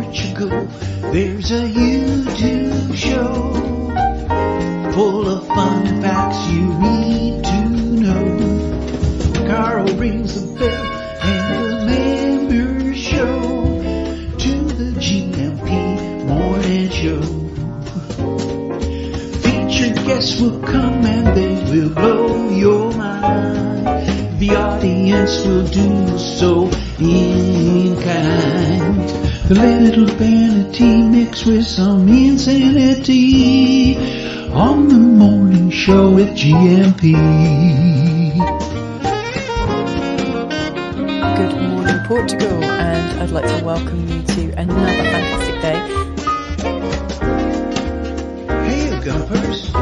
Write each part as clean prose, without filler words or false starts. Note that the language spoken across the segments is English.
Portugal, there's a YouTube show full of fun facts you need to know. Carl rings the bell and the members show to the GMP morning show. Featured guests will come and they will blow your mind. The audience will do so in kind. The little vanity mixed with some insanity on the morning show with GMP. Good morning, Portugal, and I'd like to welcome you to another fantastic day. Hey, Gumpers.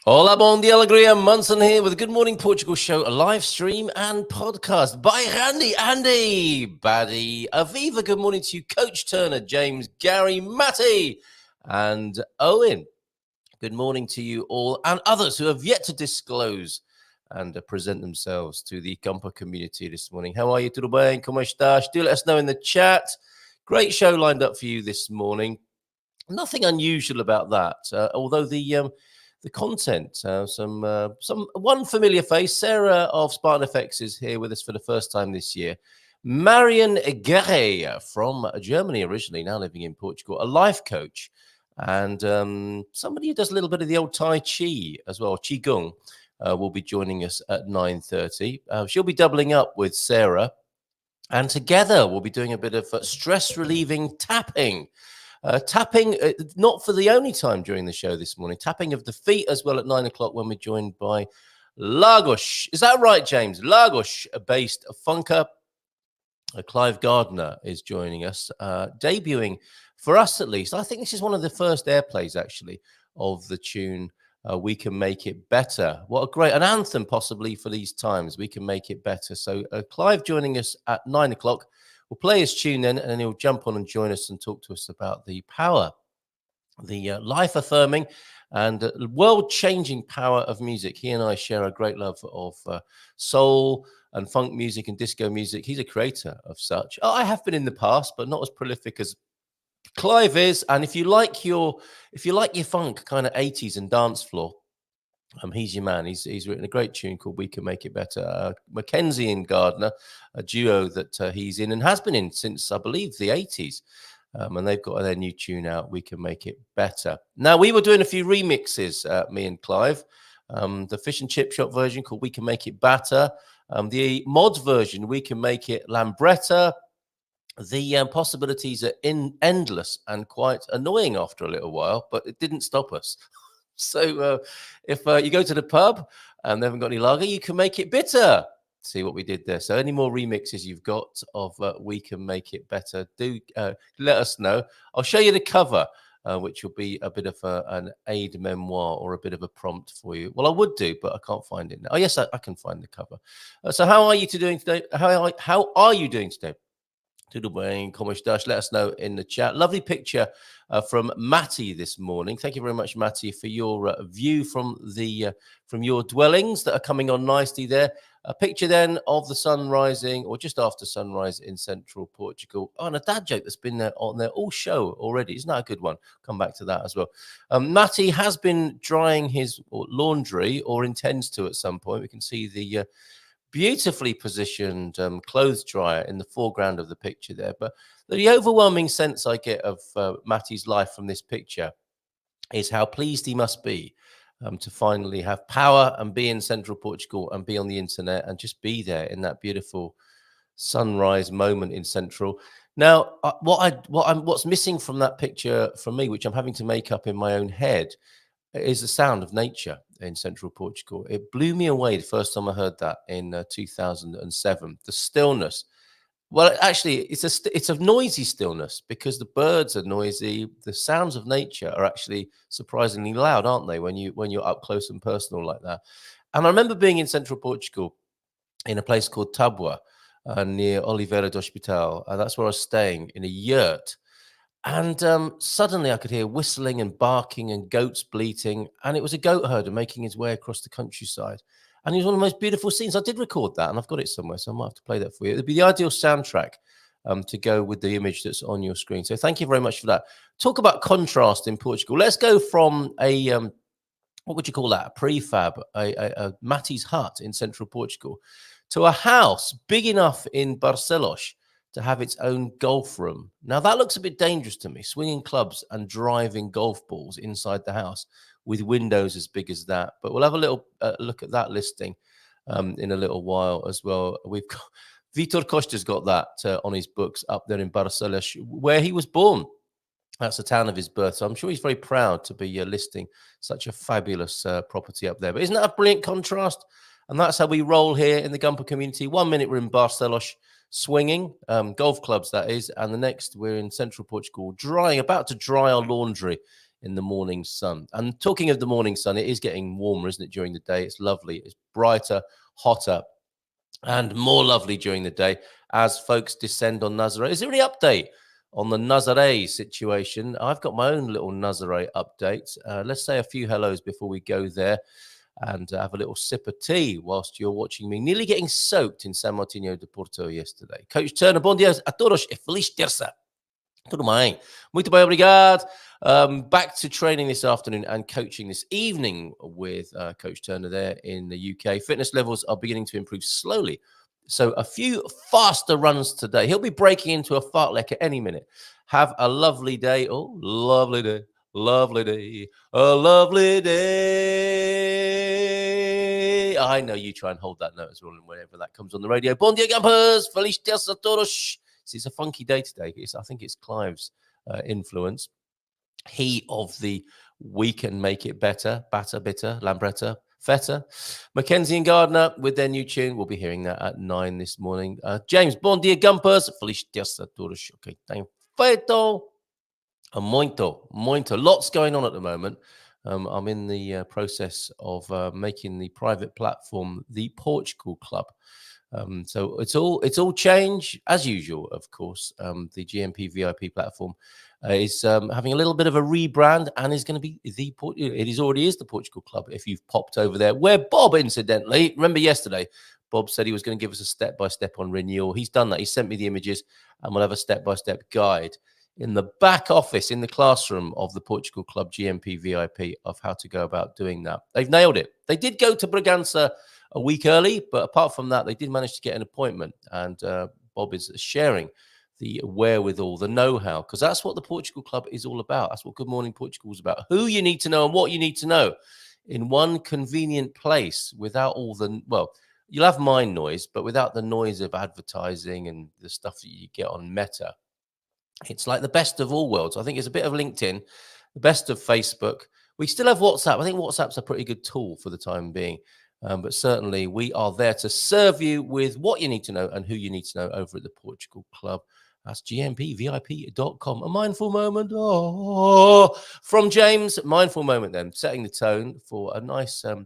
Hola, bon dia, alegria. Munson here with the Good Morning Portugal show, a live stream and podcast by Andy, Baddy, Aviva. Good morning to you, Coach Turner, James, Gary, Matty, and Owen. Good morning to you all and others who have yet to disclose and present themselves to the Camper community this morning. How are you? Tudo bem? Como estás? Do let us know in the chat. Great show lined up for you this morning. Nothing unusual about that, although the content, one familiar face. Sarah of Spartan FX is here with us for the first time this year. Marion Geray from Germany originally, now living in Portugal, a life coach, and somebody who does a little bit of the old Tai Chi as well, Qigong, will be joining us at 9:30. She'll be doubling up with Sarah, and together we'll be doing a bit of stress-relieving tapping. Tapping, not for the only time during the show this morning, tapping of the feet as well at 9 o'clock when we're joined by Lagos. Is that right, James? Lagos-based funker Clive Gardiner is joining us, debuting, for us at least. I think this is one of the first airplays, actually, of the tune We Can Make It Better. What a great, an anthem possibly for these times. We Can Make It Better. So Clive joining us at 9 o'clock. We'll play his tune then, and then he'll jump on and join us and talk to us about the power, the life-affirming and world-changing power of music. He and I share a great love of soul and funk music and disco music. He's a creator of such. I have been in the past, but not as prolific as Clive is. And if you like your funk kind of 80s and dance floor, he's your man. He's written a great tune called We Can Make It Better. Mackenzie and Gardner, a duo that he's in and has been in since, I believe, the 80s. And they've got their new tune out, We Can Make It Better. Now, we were doing a few remixes, me and Clive. The fish and chip shop version called We Can Make It Better. The mods version, We Can Make It Lambretta. The possibilities are endless and quite annoying after a little while, but it didn't stop us. So if you go to the pub and they haven't got any lager, you can make it bitter. See what we did there. So any more remixes you've got of We Can Make It Better, do let us know. I'll show you the cover, which will be a bit of an aid memoir or a bit of a prompt for you. Well, I would do, but I can't find it now. Oh, yes, I can find the cover. So how are you doing today? How are you doing today? Tudo bem, como estás? Let us know in the chat. Lovely picture from Matty this morning. Thank you very much, Matty, for your view from your dwellings that are coming on nicely there. A picture then of the sun rising, or just after sunrise in central Portugal. Oh, and a dad joke that's been there on there all show already. Isn't that a good one? Come back to that as well. Matty has been drying his laundry, or intends to at some point. We can see the beautifully positioned clothes dryer in the foreground of the picture there. But the overwhelming sense I get of Matty's life from this picture is how pleased he must be to finally have power and be in central Portugal and be on the internet and just be there in that beautiful sunrise moment in central. Now, what's missing from that picture from me, which I'm having to make up in my own head, is the sound of nature in central Portugal. It blew me away the first time I heard that in 2007. The stillness. Well, actually, it's a noisy stillness because the birds are noisy. The sounds of nature are actually surprisingly loud, aren't they? When you're up close and personal like that. And I remember being in central Portugal in a place called Tabua near Oliveira do Hospital. That's where I was staying in a yurt. And suddenly I could hear whistling and barking and goats bleating. And it was a goat herder making his way across the countryside. And it was one of the most beautiful scenes. I did record that, and I've got it somewhere, so I might have to play that for you. It'd be the ideal soundtrack to go with the image that's on your screen. So thank you very much for that. Talk about contrast in Portugal. Let's go from a what would you call that? A prefab, a Matty's hut in central Portugal, to a house big enough in Barcelos to have its own golf room. Now, that looks a bit dangerous to me, swinging clubs and driving golf balls inside the house with windows as big as that. But we'll have a little look at that listing in a little while as well. We've got Vitor Costa's got that on his books up there in Barcelos, where he was born. That's the town of his birth. So I'm sure he's very proud to be listing such a fabulous property up there. But isn't that a brilliant contrast? And that's how we roll here in the Gumper community. 1 minute we're in Barcelos swinging, golf clubs that is. And the next we're in central Portugal, about to dry our laundry in the morning sun. And talking of the morning sun, it is getting warmer, isn't it, during the day? It's lovely. It's brighter, hotter, and more lovely during the day as folks descend on Nazaré. Is there any update on the Nazaré situation? I've got my own little Nazaré update. Let's say a few hellos before we go there and have a little sip of tea whilst you're watching me nearly getting soaked in San Martinho de Porto yesterday. Coach Turner, bom dia a todos e feliz terça. Tudo bem. Muito bem, obrigado. Back to training this afternoon and coaching this evening with Coach Turner there in the UK. Fitness levels are beginning to improve slowly. So a few faster runs today. He'll be breaking into a fartlek at any minute. Have a lovely day. Oh, lovely day. Lovely day. A lovely day. I know you try and hold that note as well whenever that comes on the radio. Bom dia, Gumpers. Feliz terça a todos. It's a funky day today. I think it's Clive's influence. He of the We Can Make It Better, Batter, Bitter, Lambretta, Feta. Mackenzie and Gardiner with their new tune. We'll be hearing that at 9 this morning. James, bom dia, Gumpers. Feliz terça a todos. Okay, tem feito. Muito. Lots going on at the moment. I'm in the process of making the private platform the Portugal Club. So it's all change as usual, of course. The GMP VIP platform is having a little bit of a rebrand and is going to be already is the Portugal Club. If you've popped over there, where Bob, incidentally, remember yesterday, Bob said he was going to give us a step-by-step on renewal. He's done that. He sent me the images, and we'll have a step-by-step guide in the back office, in the classroom of the Portugal Club GMP VIP of how to go about doing that. They've nailed it. They did go to Bragança a week early, but apart from that, they did manage to get an appointment, and Bob is sharing the wherewithal, the know-how, because that's what the Portugal Club is all about. That's what Good Morning Portugal is about. Who you need to know and what you need to know in one convenient place without all the, well, you'll have mind noise, but without the noise of advertising and the stuff that you get on Meta. It's like the best of all worlds. I think it's a bit of LinkedIn, the best of Facebook. We still have WhatsApp. I think WhatsApp's a pretty good tool for the time being. But certainly we are there to serve you with what you need to know and who you need to know over at the Portugal Club. That's gmpvip.com. A mindful moment from James. Mindful moment then, setting the tone for a nice a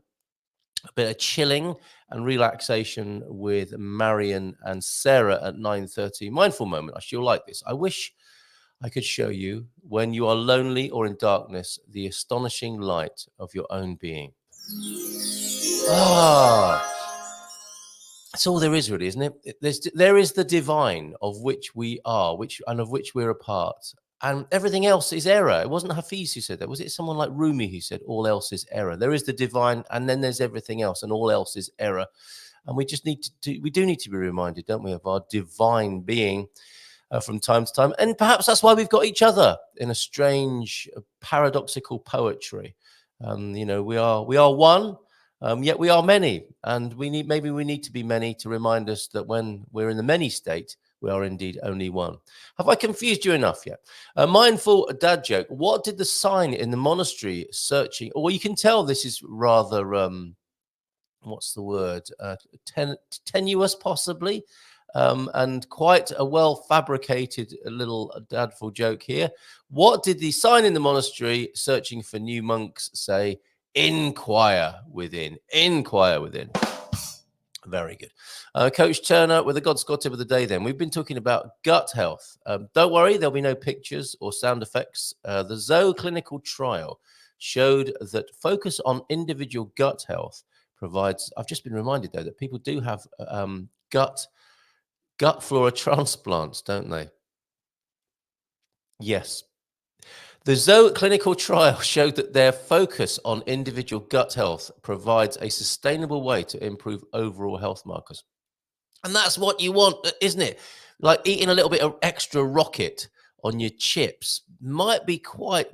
bit of chilling and relaxation with Marion and Sarah at 9:30. Mindful moment. I sure like this. I wish I could show you, when you are lonely or in darkness, the astonishing light of your own being. That's all there is, really, isn't it? There is the divine of which we are, and of which we're a part. And everything else is error. It wasn't Hafiz who said that. Was it someone like Rumi who said all else is error? There is the divine, and then there's everything else, and all else is error. And we just need to we do need to be reminded, don't we, of our divine being from time to time. And perhaps that's why we've got each other in a strange, paradoxical poetry. We are one, yet we are many. And we need to be many to remind us that when we're in the many state, we are indeed only one. Have I confused you enough yet? A mindful dad joke. What did the sign in the monastery searching? Well, you can tell this is rather, what's the word? Tenuous, possibly. And quite a well-fabricated little dadful joke here. What did the sign in the monastery searching for new monks say? Inquire within. Inquire within. Very good. Coach Turner with the God's Got Tip of the day then. We've been talking about gut health. Don't worry, there'll be no pictures or sound effects. The Zoe clinical trial showed that focus on individual gut health provides. I've just been reminded though that people do have gut flora transplants, don't they? Yes. The Zoe clinical trial showed that their focus on individual gut health provides a sustainable way to improve overall health markers. And that's what you want, isn't it? Like eating a little bit of extra rocket on your chips might be quite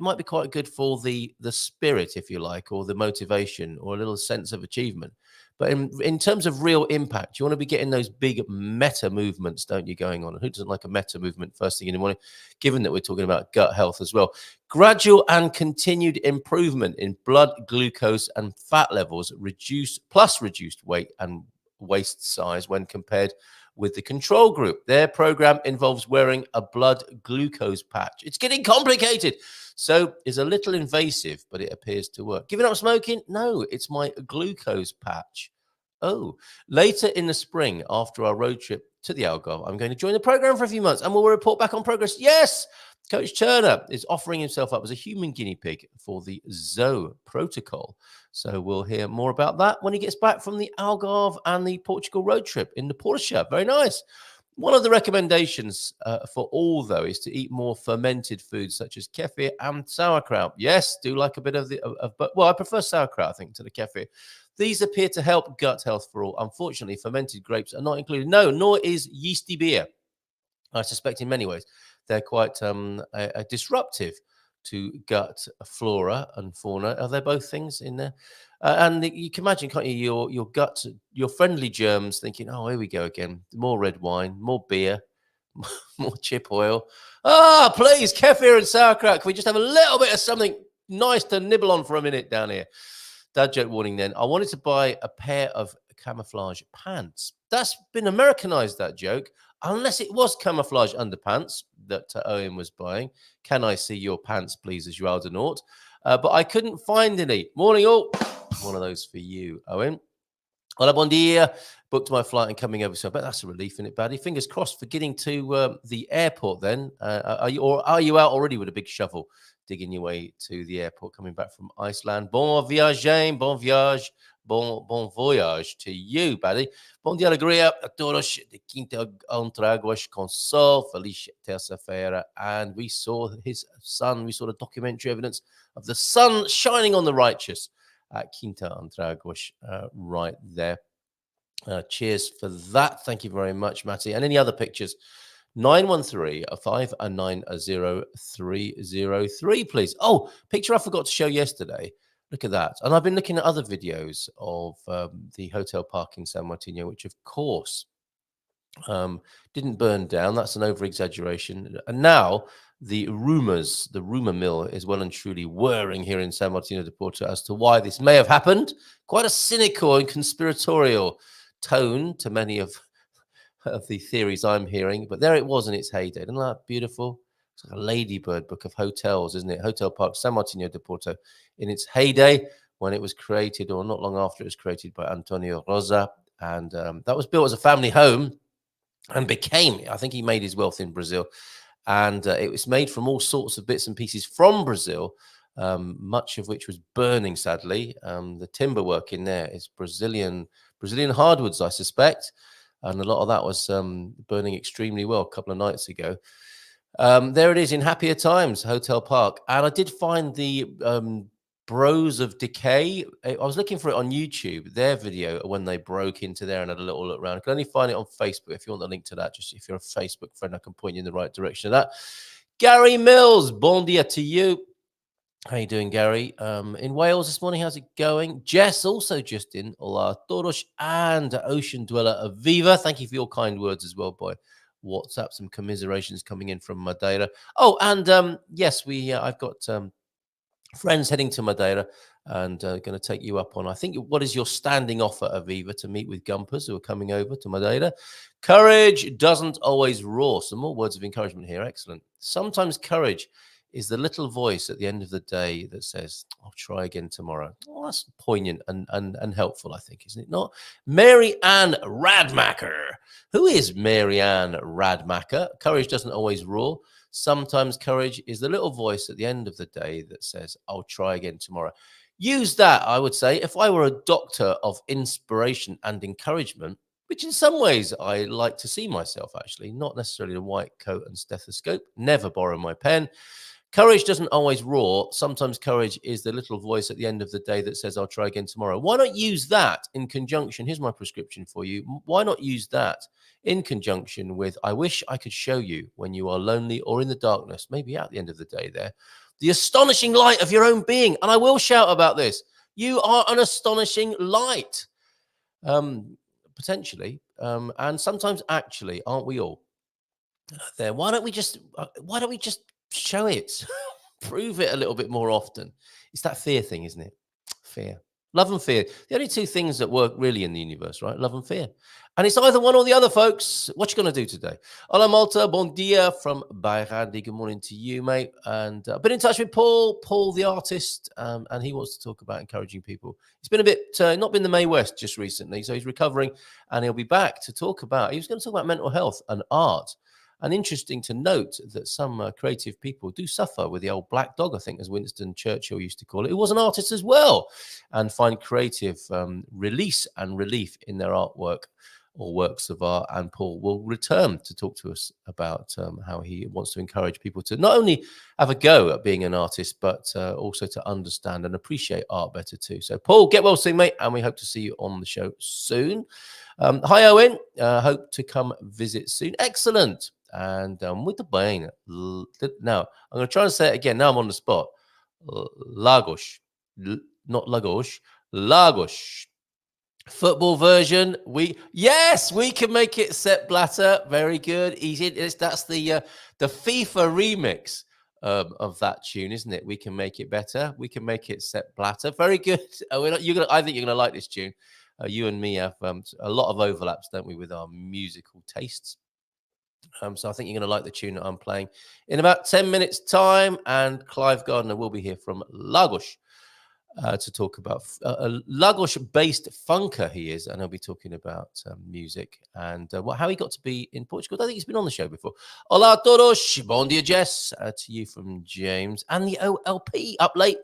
good for the spirit, if you like, or the motivation, or a little sense of achievement. But in terms of real impact, you want to be getting those big meta movements, don't you, going on? And who doesn't like a meta movement first thing in the morning, given that we're talking about gut health as well? Gradual and continued improvement in blood glucose and fat levels reduced weight and waist size when compared with the control group. Their program involves wearing a blood glucose patch. It's getting complicated. So it's a little invasive, but it appears to work. Giving up smoking? No, it's my glucose patch. Oh, later in the spring, after our road trip to the Algarve, I'm going to join the program for a few months and we'll report back on progress. Yes, Coach Turner is offering himself up as a human guinea pig for the Zoe protocol. So we'll hear more about that when he gets back from the Algarve and the Portugal road trip in the Portugal. Very nice. One of the recommendations for all, though, is to eat more fermented foods such as kefir and sauerkraut. Yes, do like a bit of but I prefer sauerkraut, I think, to the kefir. These appear to help gut health for all. Unfortunately, fermented grapes are not included. No, nor is yeasty beer. I suspect in many ways they're quite disruptive to gut flora and fauna. Are there both things in there? And you can imagine, can't you, your gut, your friendly germs thinking, oh, here we go again. More red wine, more beer, more chip oil. Ah, please, kefir and sauerkraut. Can we just have a little bit of something nice to nibble on for a minute down here? Dad joke warning then. I wanted to buy a pair of camouflage pants. That's been Americanized, that joke. Unless it was camouflage underpants that Owen was buying. Can I see your pants, please, as you are the naught? But I couldn't find any. Morning, all. One of those for you, Owen. Hola, bon dia. Booked my flight and coming over. So I bet that's a relief, isn't it, Baddy? Fingers crossed for getting to the airport then. Are you out already with a big shovel digging your way to the airport coming back from Iceland? Bon voyage to you, Baddy. Bom dia, alegria a todos de Quinta Antraguas com Sol, feliz terça-feira. And we saw his sun, we saw the documentary evidence of the sun shining on the righteous at Quinta Antraguas right there. Cheers for that. Thank you very much, Matty. And any other pictures? 913-599-0303, please. Oh, picture I forgot to show yesterday. Look at that. And I've been looking at other videos of the hotel park in San Martino, which, of course, didn't burn down. That's an over-exaggeration. And now the rumor mill is well and truly whirring here in San Martino de Porto as to why this may have happened. Quite a cynical and conspiratorial tone to many of the theories I'm hearing. But there it was in its heyday. Isn't that beautiful? It's like a ladybird book of hotels, isn't it? Hotel Park San Martino de Porto in its heyday when it was created, or not long after it was created, by Antonio Rosa. And that was built as a family home and became, I think he made his wealth in Brazil. And it was made from all sorts of bits and pieces from Brazil, much of which was burning, sadly. The timber work in there is Brazilian hardwoods, I suspect. And a lot of that was burning extremely well a couple of nights ago. There it is in happier times, Hotel Park. And I did find the Bros of Decay. I was looking for it on YouTube, their video when they broke into there and had a little look around. I can only find it on Facebook. If you want the link to that, just if you're a Facebook friend, I can point you in the right direction of that. Gary Mills, bon dia to you. How you doing, Gary? In Wales this morning, how's it going? Jess also just in. Hola, todos, and Ocean Dweller Aviva. Thank you for your kind words as well, boy. WhatsApp, some commiserations coming in from Madeira. Oh, and yes, I've got friends heading to Madeira and going to take you up on, I think, what is your standing offer, Aviva, to meet with Gumpers who are coming over to Madeira? Courage doesn't always roar. Some more words of encouragement here. Excellent. Sometimes courage is the little voice at the end of the day that says, I'll try again tomorrow. Well, that's poignant and helpful, I think, isn't it not? Mary Ann Radmacher. Who is Mary Ann Radmacher? Courage doesn't always roar. Sometimes courage is the little voice at the end of the day that says, I'll try again tomorrow. use that, I would say, if I were a doctor of inspiration and encouragement, which in some ways I like to see myself, actually, not necessarily in a white coat and stethoscope, never borrow my pen. Courage doesn't always roar. Sometimes courage is the little voice at the end of the day that says, I'll try again tomorrow. Why not use that in conjunction? Here's my prescription for you. Why not use that in conjunction with, I wish I could show you when you are lonely or in the darkness, maybe at the end of the day there, the astonishing light of your own being. And I will shout about this. You are an astonishing light. Potentially, and sometimes actually, aren't we all there? Why don't we just show it, prove it a little bit more often? It's that fear thing, isn't it? Fear, love and fear, the only two things that work really in the universe, right? Love and fear. And it's either one or the other, folks. What you gonna do today? Hola Malta, bon dia from Bairandi. Good morning to you, mate. And I've been in touch with Paul the artist, and he wants to talk about encouraging people. He's been a bit, not been the May West just recently, so he's recovering, and he'll be back to talk about, he was going to talk about mental health and art. And interesting to note that some creative people do suffer with the old black dog, I think, as Winston Churchill used to call it, who was an artist as well, and find creative release and relief in their artwork or works of art. And Paul will return to talk to us about how he wants to encourage people to not only have a go at being an artist, but also to understand and appreciate art better too. So Paul, get well soon, mate, and we hope to see you on the show soon. Hi, Owen. Hope to come visit soon. Excellent. And with the brain. Now, I'm going to try and say it again. Now I'm on the spot. Lagos. Not Lagos. Lagos. Football version. We can make it Sepp Blatter. Very good. That's the FIFA remix of that tune, isn't it? We can make it better. We can make it Sepp Blatter. Very good. I think you're going to like this tune. You and me have a lot of overlaps, don't we, with our musical tastes. So I think you're going to like the tune that I'm playing in about 10 minutes' time. And Clive Gardiner will be here from Lagos to talk about a Lagos-based funker he is. And he'll be talking about music and how he got to be in Portugal. I think he's been on the show before. Hola a todos. Bon dia, Jess. To you from James. And the OLP up late.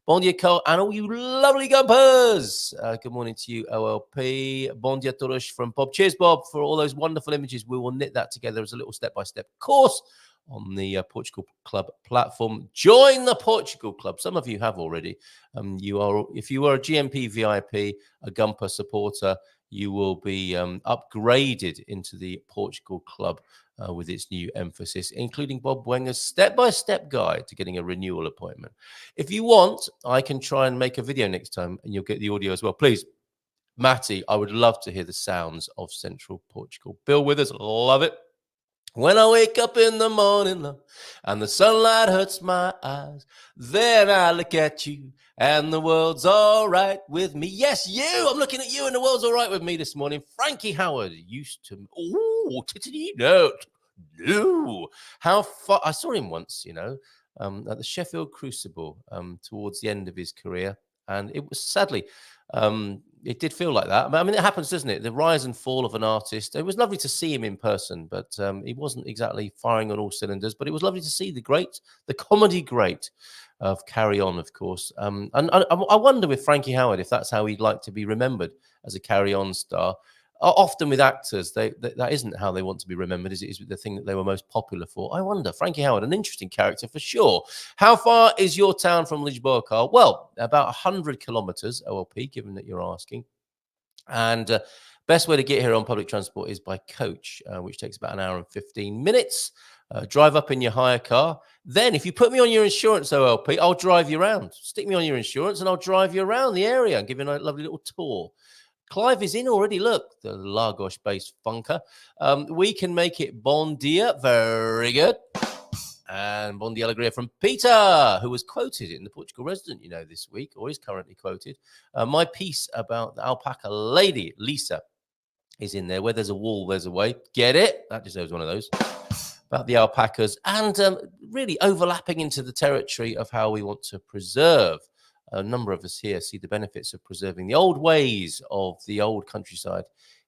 Bon dia, Carl, and all you lovely gumpers. Good morning to you, OLP. Bon dia todos from Bob. Cheers, Bob, for all those wonderful images. We will knit that together as a little step-by-step course on the Portugal Club platform. Join the Portugal Club. Some of you have already. If you are a GMP VIP, a Gumper supporter, you will be upgraded into the Portugal Club with its new emphasis, including Bob Wenger's step-by-step guide to getting a renewal appointment. If you want, I can try and make a video next time, and you'll get the audio as well. Please, Matty, I would love to hear the sounds of Central Portugal. Bill Withers, love it. When I wake up in the morning, love, and the sunlight hurts my eyes, then I look at you, and the world's all right with me. Yes, you! I'm looking at you, and the world's all right with me this morning. Frankie Howard used to... Oh, no. How far... I saw him once, at the Sheffield Crucible towards the end of his career, and it was sadly... it did feel like that. I mean, it happens, doesn't it? The rise and fall of an artist. It was lovely to see him in person, but he wasn't exactly firing on all cylinders. But it was lovely to see the comedy great of Carry On, of course. And I wonder with Frankie Howard if that's how he'd like to be remembered, as a Carry On star. Often with actors, that isn't how they want to be remembered, is it? Is the thing that they were most popular for. I wonder. Frankie Howard, an interesting character for sure. How far is your town from Lisboa, Carl? Well, about 100 kilometers, OLP, given that you're asking. And best way to get here on public transport is by coach, which takes about an hour and 15 minutes. Drive up in your hire car. Then, if you put me on your insurance, OLP, I'll drive you around. Stick me on your insurance and I'll drive you around the area and give you a lovely little tour. Clive is in already. Look, the Lagos-based funker. We can make it bon dia. Very good. And bon dia alegria from Peter, who was quoted in the Portugal Resident, this week, or is currently quoted. My piece about the alpaca lady, Lisa, is in there. Where there's a wall, there's a way. Get it? That deserves one of those. About the alpacas. And really overlapping into the territory of how we want to preserve. A number of us here see the benefits of preserving the old ways of the old countryside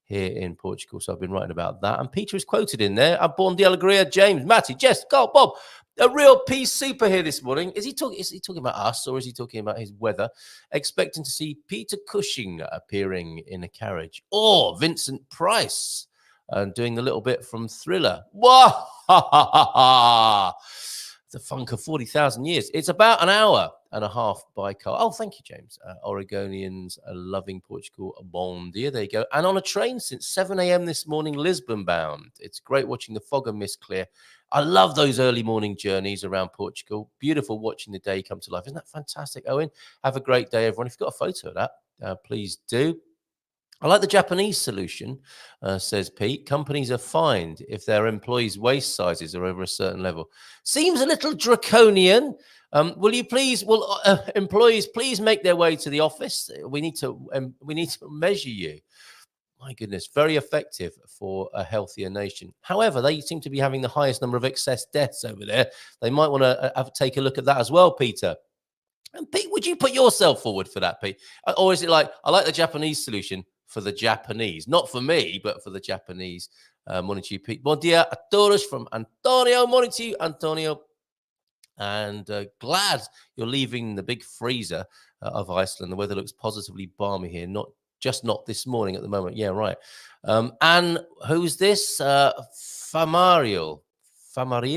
here in Portugal. So I've been writing about that. And Peter is quoted in there. I'm Bom dia, Alegria, James, Matty, Jess, Carl, Bob. A real peace super here this morning. Is he talking about us, or is he talking about his weather? Expecting to see Peter Cushing appearing in a carriage, or Vincent Price doing the little bit from Thriller. Wah! The funk of 40,000 years. It's about an hour and a half by car. Oh, thank you, James. Oregonians are loving Portugal. Bon dia. There you go. And on a train since 7 a.m. this morning, Lisbon bound. It's great watching the fog and mist clear. I love those early morning journeys around Portugal. Beautiful watching the day come to life. Isn't that fantastic, Owen? Have a great day, everyone. If you've got a photo of that, please do. I like the Japanese solution, says Pete. Companies are fined if their employees' waist sizes are over a certain level. Seems a little draconian. Employees, please make their way to the office. We need to measure you. My goodness, very effective for a healthier nation. However, they seem to be having the highest number of excess deaths over there. They might want to take a look at that as well, Peter. And Pete, would you put yourself forward for that, Pete? Or is it like, I like the Japanese solution for the Japanese, not for me, but for the Japanese? Morning to you, Pete. Bon dia a todos from Antonio. Morning to you, Antonio. And glad you're leaving the big freezer of Iceland. The weather looks positively balmy here, not this morning at the moment. Yeah, right. And who's this? Fam Ariel. Sorry,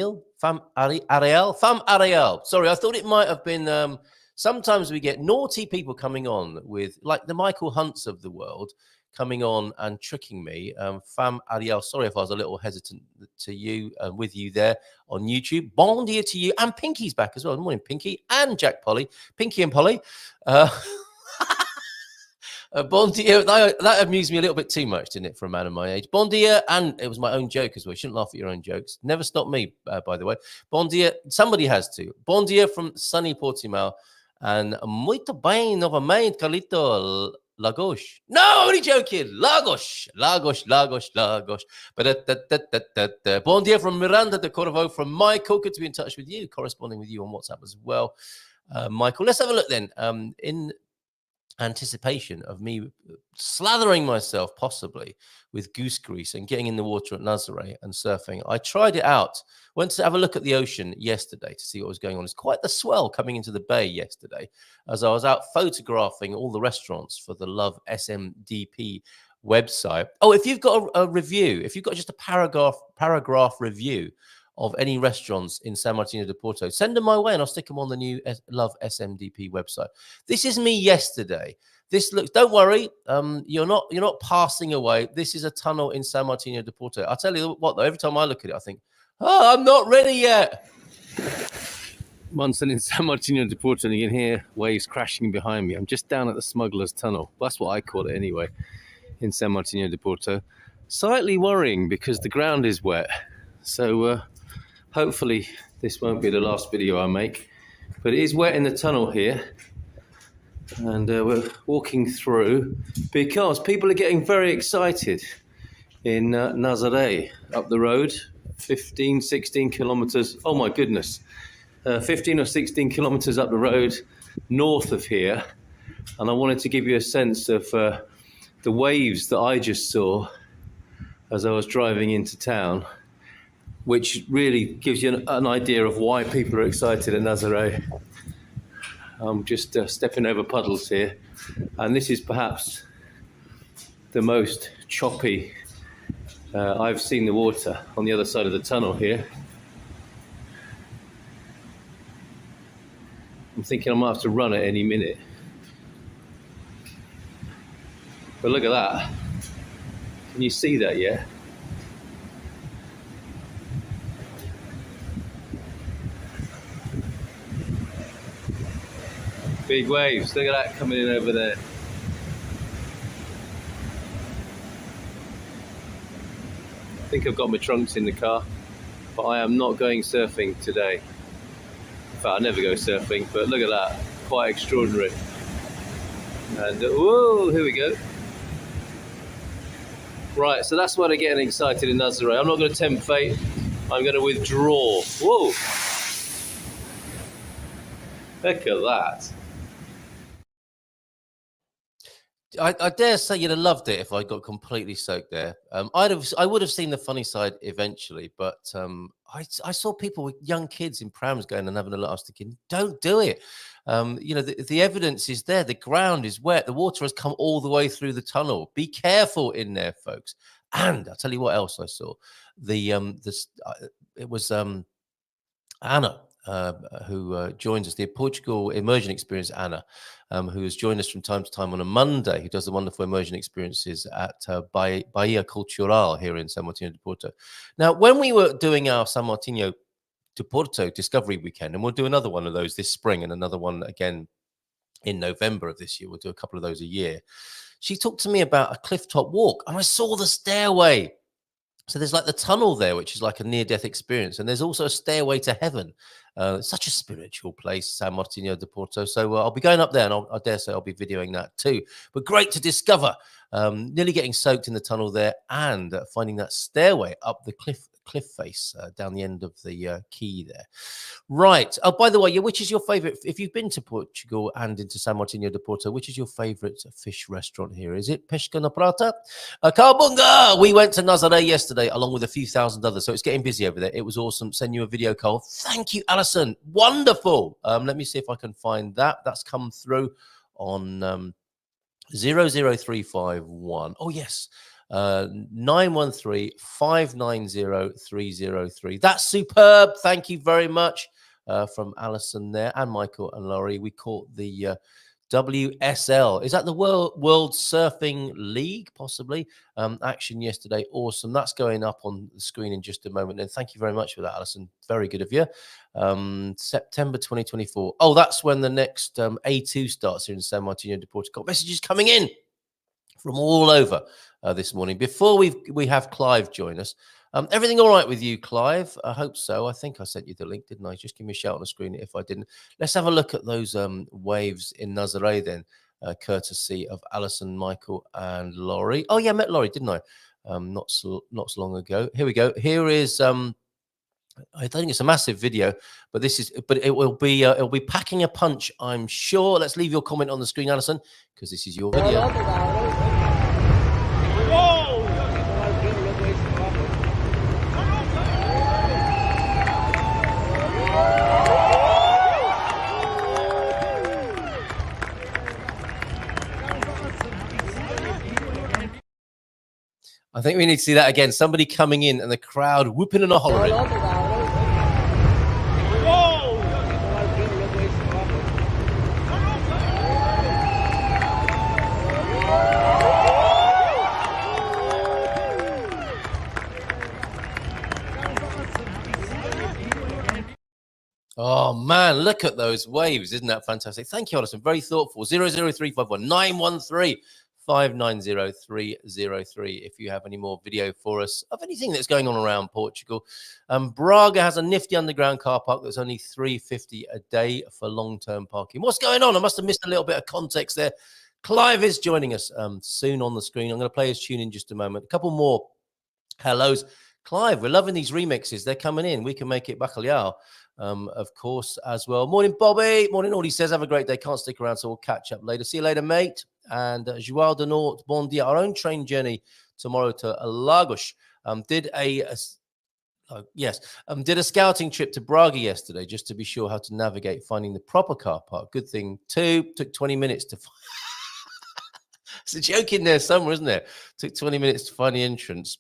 I thought it might have been... sometimes we get naughty people coming on with, like the Michael Hunts of the world, coming on and tricking me. Fam Ariel, sorry if I was a little hesitant to you, with you there on YouTube. Bon dia to you. And Pinky's back as well. Good morning, Pinky and Jack Polly. Pinky and Polly. Bon dia, that amused me a little bit too much, didn't it, for a man of my age? Bon dia, and it was my own joke as well. You shouldn't laugh at your own jokes. Never stop me, by the way. Bon dia, somebody has to. Bon dia from sunny Portimao. And muito bem novamente, Carlito Lagos. No, only joking. Lagos. But bon dia from Miranda de Corvo, from Michael. Good to be in touch with you, corresponding with you on WhatsApp as well. Michael, let's have a look then. In anticipation of me slathering myself possibly with goose grease and getting in the water at Nazaré and surfing, I tried it out. Went to have a look at the ocean yesterday to see what was going on. It's quite the swell coming into the bay yesterday as I was out photographing all the restaurants for the Love SMDP website. Oh, if you've got a review, if you've got just a paragraph review of any restaurants in San Martino de Porto, send them my way and I'll stick them on the new Love SMDP website. This is me yesterday. This looks, don't worry, you're not passing away. This is a tunnel in San Martino de Porto. I'll tell you what though, every time I look at it, I think, oh, I'm not ready yet. Munson in San Martino de Porto, and you can hear waves crashing behind me. I'm just down at the Smuggler's Tunnel. That's what I call it anyway, in San Martino de Porto. Slightly worrying because the ground is wet. So hopefully this won't be the last video I make. But it is wet in the tunnel here. And we're walking through because people are getting very excited in Nazaré, up the road. 15, 16 kilometers. Oh my goodness. 15 or 16 kilometers up the road north of here. And I wanted to give you a sense of the waves that I just saw as I was driving into town, which really gives you an idea of why people are excited at Nazaré. I'm just stepping over puddles here. And this is perhaps the most choppy I've seen the water on the other side of the tunnel here. I'm thinking I might have to run at any minute. But look at that. Can you see that yet? Big waves. Look at that coming in over there. I think I've got my trunks in the car, but I am not going surfing today. In fact, I never go surfing, but look at that. Quite extraordinary. And whoa, here we go. Right, so that's why they're getting excited in Nazaré. I'm not going to tempt fate. I'm going to withdraw. Whoa. Look at that. I dare say you'd have loved it if I got completely soaked there. I would have seen the funny side eventually, but I saw people with young kids in prams going and having a lot. I was thinking, don't do it. The evidence is there. The ground is wet. The water has come all the way through the tunnel. Be careful in there, folks. And I'll tell you what else I saw. It was Anna, who joins us, the Portugal immersion experience, Anna, who has joined us from time to time on a Monday, who does the wonderful immersion experiences at Bahia Cultural here in San Martino de Porto. Now, when we were doing our San Martino de Porto Discovery Weekend, and we'll do another one of those this spring and another one again in November of this year, we'll do a couple of those a year, she talked to me about a cliff-top walk, and I saw the stairway. So there's like the tunnel there, which is like a near-death experience. And there's also a stairway to heaven. Such a spiritual place, San Martino de Porto. So I'll be going up there, and I dare say I'll be videoing that too. But great to discover. Nearly getting soaked in the tunnel there and finding that stairway up the cliff face down the end of the quay there. Right. Oh, by the way, which is your favorite? If you've been to Portugal and into San Martino de Porto, which is your favorite fish restaurant here? Is it Pesca na Prata? Carbunga! We went to Nazaré yesterday along with a few thousand others, so it's getting busy over there. It was awesome. Send you a video, Carl. Thank you, Alison. Wonderful. Let me see if I can find that. That's come through on 00351. Oh, yes. 913-590-303. That's superb. Thank you very much from Alison there and Michael and Laurie. We caught the WSL. Is that the World Surfing League, possibly? Action yesterday. Awesome. That's going up on the screen in just a moment. And thank you very much for that, Alison. Very good of you. September 2024. Oh, that's when the next A2 starts here in San Martino de Portugal. Messages coming in from all over this morning. Before we have Clive join us, everything all right with you, Clive? I hope so. I think I sent you the link, didn't I? Just give me a shout on the screen if I didn't. Let's have a look at those waves in Nazaré then, courtesy of Alison, Michael, and Laurie. Oh yeah, I met Laurie, didn't I? Not so long ago. Here we go. Here is I don't think it's a massive video, but it will be packing a punch, I'm sure. Let's leave your comment on the screen, Alison, because this is your video. I think we need to see that again. Somebody coming in and the crowd whooping and a hollering. Oh man, look at those waves. Isn't that fantastic? Thank you, Alison. Very thoughtful. 00351 913 590-303 if you have any more video for us of anything that's going on around Portugal. Braga has a nifty underground car park that's only $3.50 a day for long-term parking. What's going on? I must have missed a little bit of context there. Clive is joining us soon on the screen. I'm going to play his tune in just a moment. A couple more hellos. Clive, we're loving these remixes. They're coming in. We can make it bacalhau, of course, as well. Morning, Bobby. Morning, all. He says, have a great day. Can't stick around, so we'll catch up later. See you later, mate. And João de Norte, bon dia. Our own train journey tomorrow to Lagos. Did a scouting trip to Braga yesterday just to be sure how to navigate finding the proper car park. Good thing, too. Took 20 minutes to find. It's a joke in there somewhere, isn't there? Took 20 minutes to find the entrance.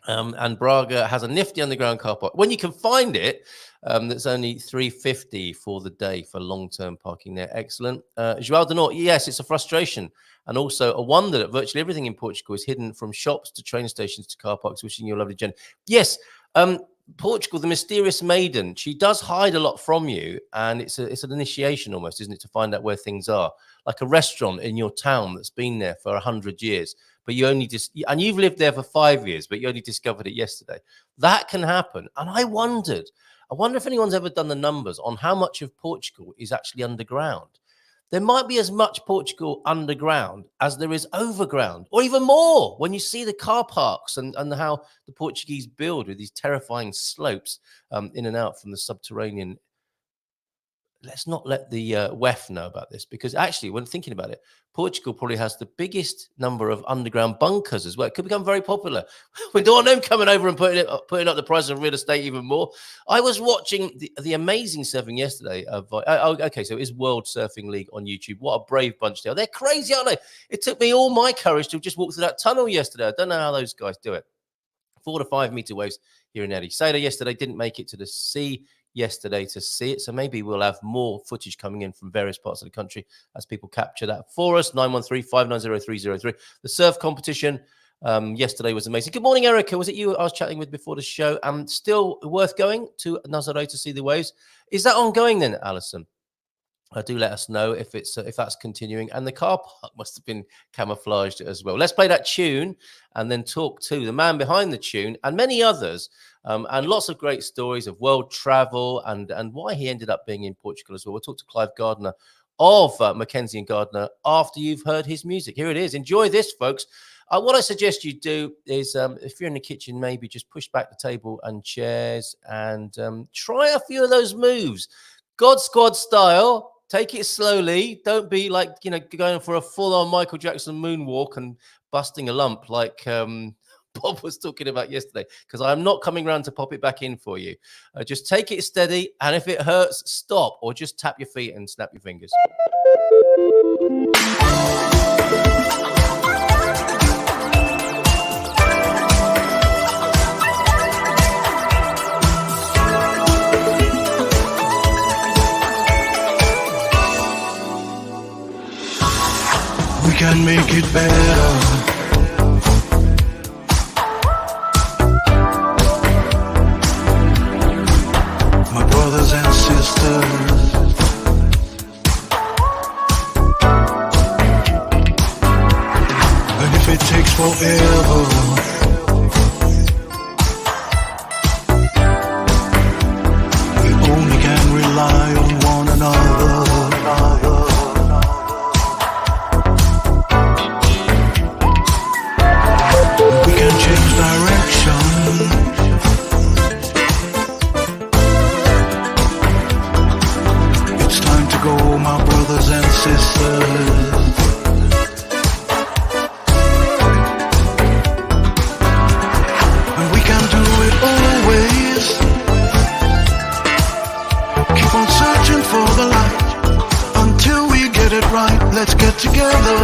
And Braga has a nifty underground car park. When you can find it, that's only $3.50 for the day for long-term parking there. Excellent. João de Norte, yes, it's a frustration and also a wonder that virtually everything in Portugal is hidden, from shops to train stations to car parks. Wishing you a lovely journey. Yes, Portugal, the mysterious maiden, she does hide a lot from you, and it's an initiation almost, isn't it, to find out where things are. Like a restaurant in your town that's been there for 100 years. But you only and you've lived there for 5 years, but you only discovered it yesterday. That can happen. And I wonder if anyone's ever done the numbers on how much of Portugal is actually underground. There might be as much Portugal underground as there is overground, or even more when you see the car parks and how the Portuguese build with these terrifying slopes in and out from the subterranean let's not let the WEF know about this, because actually, when thinking about it, Portugal probably has the biggest number of underground bunkers as well. It could become very popular. We don't want them coming over and putting up the price of real estate even more. I was watching the amazing surfing yesterday. Okay, so it is World Surfing League on YouTube. What a brave bunch they are. They're crazy, aren't they? It took me all my courage to just walk through that tunnel yesterday. I don't know how those guys do it. 4 to 5 meter waves here in Eddie. Sailor yesterday didn't make it to the sea yesterday to see it, so maybe we'll have more footage coming in from various parts of the country as people capture that for us. 913-590-303. The surf competition yesterday was amazing. Good morning, Erica. Was it you I was chatting with before the show? Still worth going to Nazaré to see the waves? Is that ongoing then, Alison? Do let us know if that's continuing. And the car park must have been camouflaged as well. Let's play that tune and then talk to the man behind the tune and many others, and lots of great stories of world travel and why he ended up being in Portugal as well. We'll talk to Clive Gardiner of Mackenzie and Gardiner after you've heard his music. Here it is. Enjoy this, folks. What I suggest you do is, if you're in the kitchen, maybe just push back the table and chairs and try a few of those moves. God Squad style. Take it slowly. Don't be like, going for a full-on Michael Jackson moonwalk and busting a lump like Bob was talking about yesterday, because I'm not coming around to pop it back in for you. Just take it steady, and if it hurts, stop, or just tap your feet and snap your fingers. We can make it better. My brothers and sisters, and if it takes forever, we only can rely on one another. Let's get together.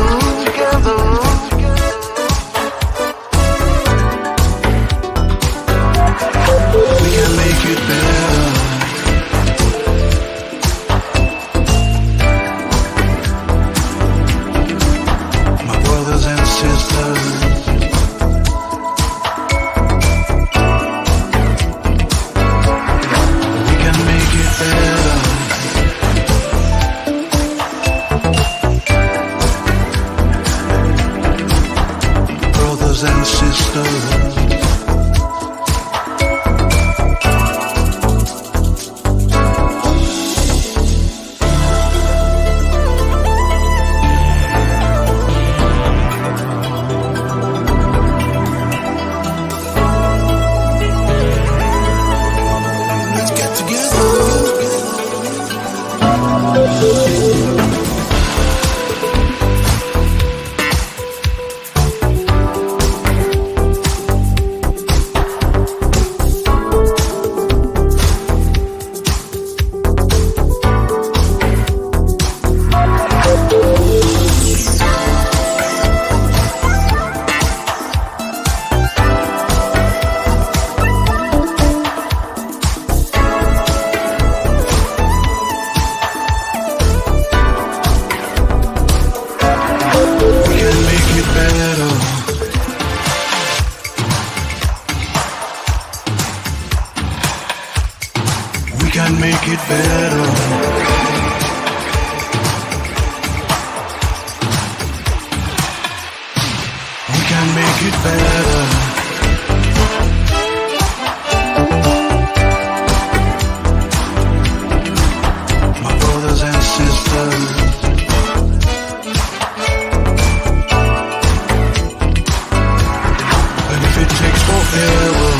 We can make it better. My brothers and sisters, we can make it better. And sisters, let's get together. can make it better. We can make it better. My brothers and sisters, and if it takes forever,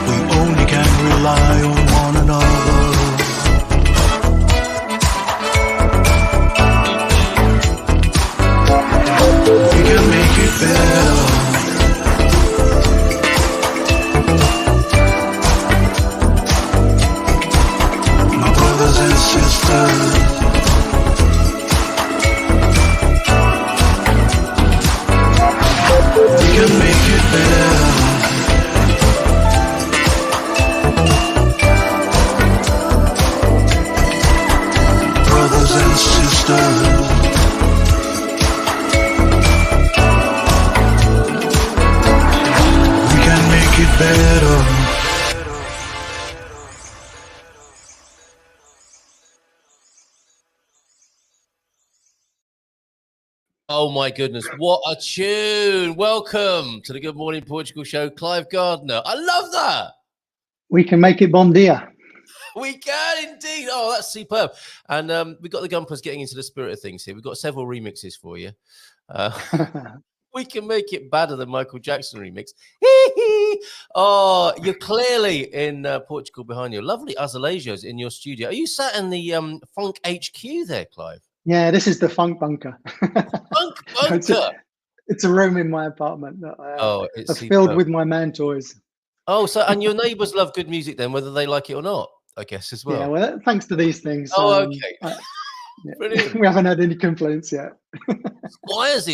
we better. Oh my goodness, what a tune. Welcome to the Good Morning Portugal show, Clive Gardiner. I love that. We can make it bon dia. We can indeed. Oh, that's superb. And we've got the Gumpers getting into the spirit of things here. We've got several remixes for you. We can make it better than Michael Jackson remix. Oh, you're clearly in Portugal behind you. Lovely azulejos in your studio. Are you sat in the Funk HQ there, Clive? Yeah, this is the funk bunker. Funk bunker. It's a room in my apartment that it's filled with my man toys. Oh, so and your neighbours love good music then, whether they like it or not, I guess, as well. Yeah, well, thanks to these things. Oh, okay. Brilliant. We haven't had any complaints yet. Squires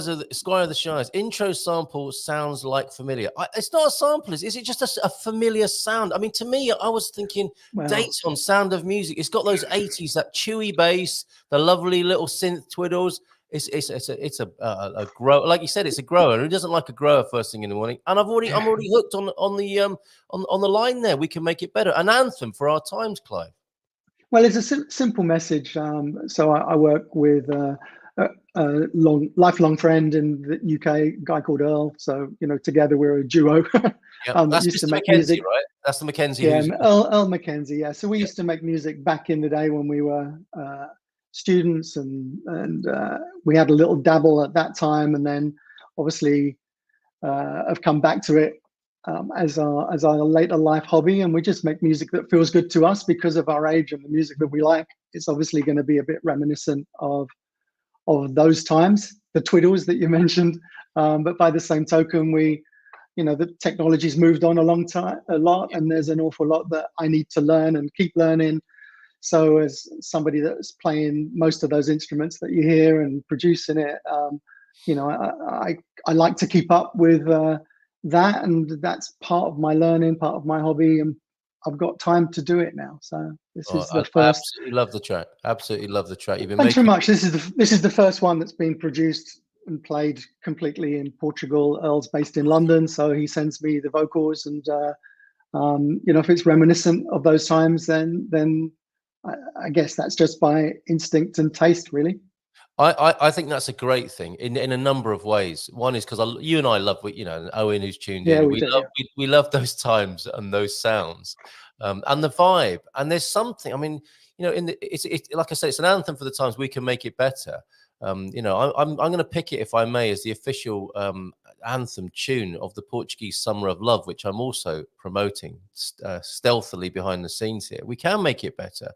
of the Shires. Intro sample sounds like familiar. It's not a sample, is it just a familiar sound? I mean, to me, I was thinking dates on Sound of Music. It's got those 80s, that chewy bass, the lovely little synth twiddles. It's a grower, like you said. It's a grower. Who doesn't like a grower first thing in the morning? And I'm already hooked on the line there. We can make it better. An anthem for our times, Clive. Well, it's a simple message. So I work with a lifelong friend in the UK, a guy called Earl. So together we're a duo. That's used Mr. to make Mackenzie, music, right? That's the Mackenzie. Yeah, Earl Mackenzie. Yeah. So we used to make music back in the day when we were students, and we had a little dabble at that time, and then obviously have come back to it as our later life hobby, and we just make music that feels good to us because of our age and the music that we like. It's obviously going to be a bit reminiscent of those times, the twiddles that you mentioned, but by the same token, the technology's moved on a lot, and there's an awful lot that I need to learn and keep learning. So as somebody that's playing most of those instruments that you hear and producing it, I like to keep up with that, and that's part of my learning, part of my hobby, and I've got time to do it now. So this is the first. I absolutely love the track. Absolutely love the track. You've been Thanks very much. This is the first one that's been produced and played completely in Portugal. Earl's based in London, so he sends me the vocals, and if it's reminiscent of those times, then I guess that's just by instinct and taste, really. I think that's a great thing in a number of ways. One is because you and I love what Owen, who's tuned in. We love those times and those sounds, and the vibe. And there's something. I mean, it's like I say, it's an anthem for the times. We can make it better. I'm going to pick it, if I may, as the official anthem tune of the Portuguese Summer of Love, which I'm also promoting stealthily behind the scenes here. We can make it better.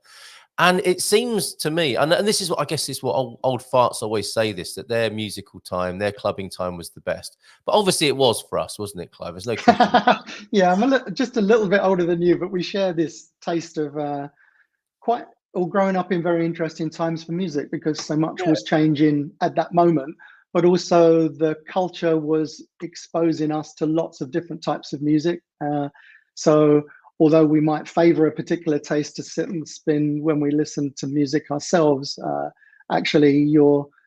And it seems to me, and this is what I guess is what old farts always say, this, that their musical time, their clubbing time was the best. But obviously it was for us, wasn't it, Clive? There's no question. Yeah, I'm just a little bit older than you, but we share this taste of growing up in very interesting times for music, because so much was changing at that moment, but also the culture was exposing us to lots of different types of music. So although we might favor a particular taste to sit and spin when we listen to music ourselves, actually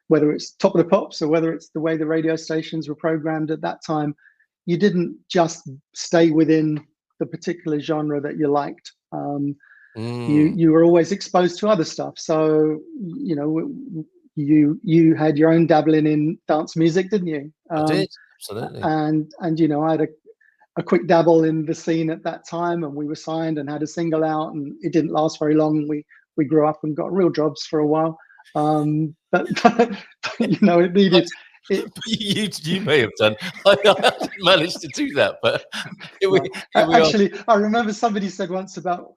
whether it's Top of the Pops or whether it's the way the radio stations were programmed at that time, you didn't just stay within the particular genre that you liked. You were always exposed to other stuff. So, you had your own dabbling in dance music, didn't you? I did, absolutely. And I had a quick dabble in the scene at that time, and we were signed and had a single out, and it didn't last very long. We grew up and got real jobs for a while, but it needed. You may have done. I didn't manage to do that, but here we actually are. I remember somebody said once about,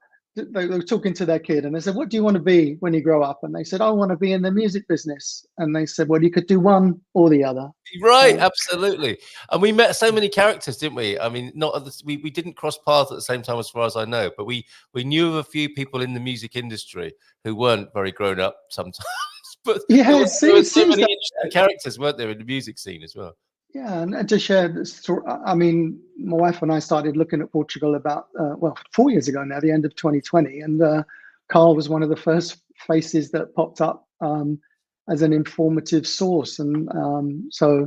they were talking to their kid and they said, "What do you want to be when you grow up?" And they said, "I want to be in the music business." And they said, "Well, you could do one or the other." Right, absolutely. And we met so many characters, didn't we? I mean, we didn't cross paths at the same time, as far as I know, but we knew of a few people in the music industry who weren't very grown up sometimes. But there were so many interesting characters, weren't there, in the music scene as well? Yeah, and to share this, I mean, my wife and I started looking at Portugal about 4 years ago now, the end of 2020, and Carl was one of the first faces that popped up as an informative source, and so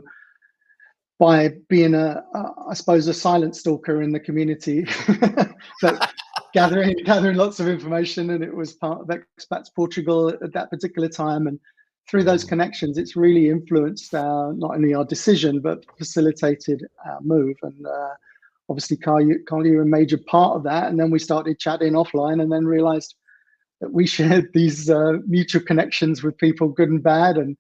by being I suppose, a silent stalker in the community, but gathering lots of information. And it was part of Expats Portugal at that particular time. And through those connections, it's really influenced not only our decision, but facilitated our move. And obviously, Carl, you're a major part of that. And then we started chatting offline, and then realized that we shared these mutual connections with people, good and bad. And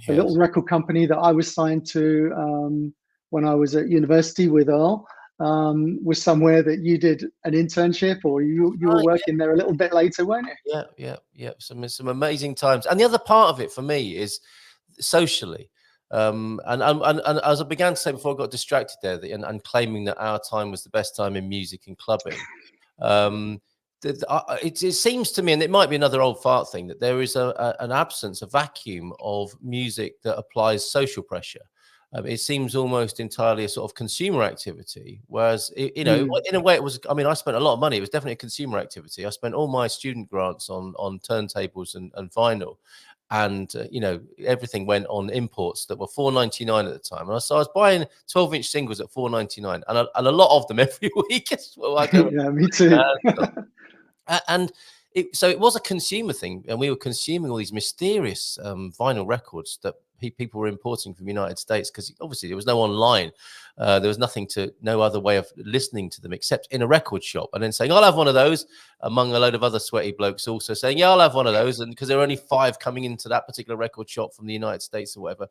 the little record company that I was signed to when I was at university with Earl was somewhere that you did an internship, or you were working there a little bit later, weren't you? Yeah. Some amazing times. And the other part of it for me is socially. And as I began to say before I got distracted there, and claiming that our time was the best time in music and clubbing, it seems to me, and it might be another old fart thing, that there is an absence, a vacuum of music that applies social pressure. It seems almost entirely a sort of consumer activity, whereas, in a way it was, I mean, I spent a lot of money. It was definitely a consumer activity. I spent all my student grants on turntables and vinyl. And, everything went on imports that were $4.99 at the time. And so I was buying 12-inch singles at $4.99 and a lot of them every week as well. Yeah, me too. So it was a consumer thing, and we were consuming all these mysterious vinyl records that people were importing from the United States, because obviously there was no online. There was no other way of listening to them except in a record shop, and then saying, I'll have one of those, among a load of other sweaty blokes also saying, yeah, I'll have one of those. And because there were only 5 coming into that particular record shop from the United States or whatever.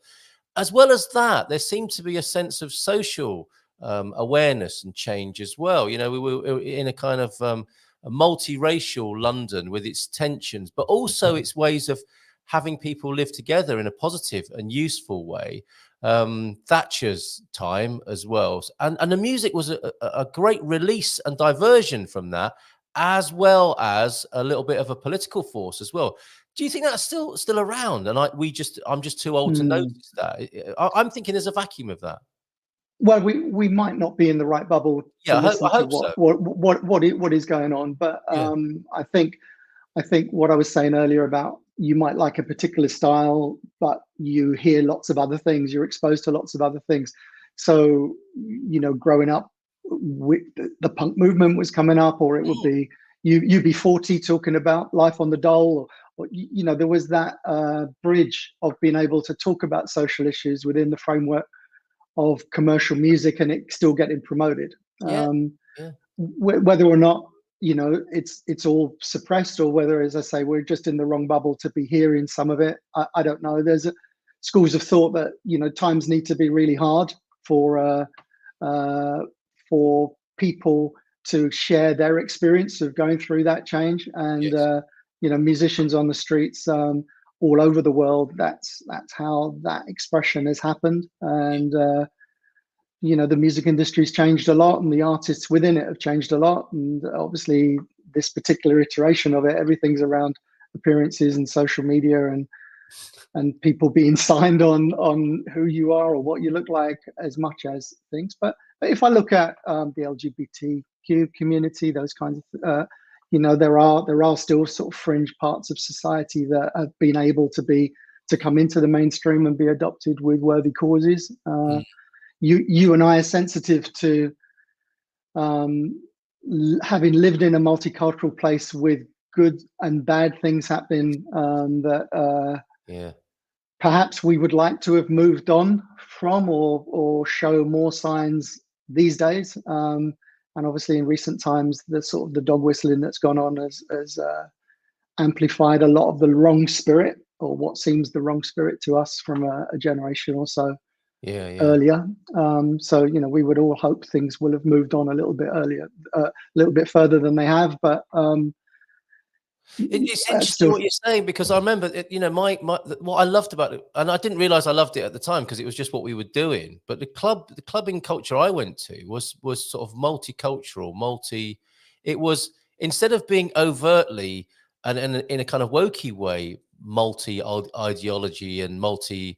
As well as that, there seemed to be a sense of social awareness and change as well. We were in a kind of a multiracial London with its tensions, but also its ways of having people live together in a positive and useful way. Thatcher's time as well. And the music was a great release and diversion from that, as well as a little bit of a political force as well. Do you think that's still around? And I'm just too old to notice that. I'm thinking there's a vacuum of that. Well, we might not be in the right bubble to listen to what is going on, but I think what I was saying earlier about, you might like a particular style, but you hear lots of other things. You're exposed to lots of other things. So, growing up, the punk movement was coming up, or it would be UB40 talking about Life on the Dole, or there was that bridge of being able to talk about social issues within the framework of commercial music, and it still getting promoted. Whether or not it's all suppressed, or whether, as I say, we're just in the wrong bubble to be hearing some of it, I don't know. There's schools of thought that times need to be really hard for people to share their experience of going through that change, and musicians on the streets all over the world, that's how that expression has happened. And the music industry's changed a lot, and the artists within it have changed a lot. And obviously this particular iteration of it, everything's around appearances and social media, and people being signed on who you are or what you look like, as much as things. But if I look at the LGBTQ community, those kinds of there are still sort of fringe parts of society that have been able to come into the mainstream and be adopted with worthy causes. You and I are sensitive to having lived in a multicultural place with good and bad things happening, perhaps we would like to have moved on from, or show more signs these days. And obviously in recent times, the sort of the dog whistling that's gone on has amplified a lot of the wrong spirit, or what seems the wrong spirit to us from a generation or so earlier. So, we would all hope things will have moved on a little bit earlier, a little bit further than they have. But it's interesting what you're saying, because I remember, what I loved about it, and I didn't realize I loved it at the time because it was just what we were doing. But the clubbing culture I went to was sort of multicultural, It was, instead of being overtly and in a kind of wokey way, multi ideology and multi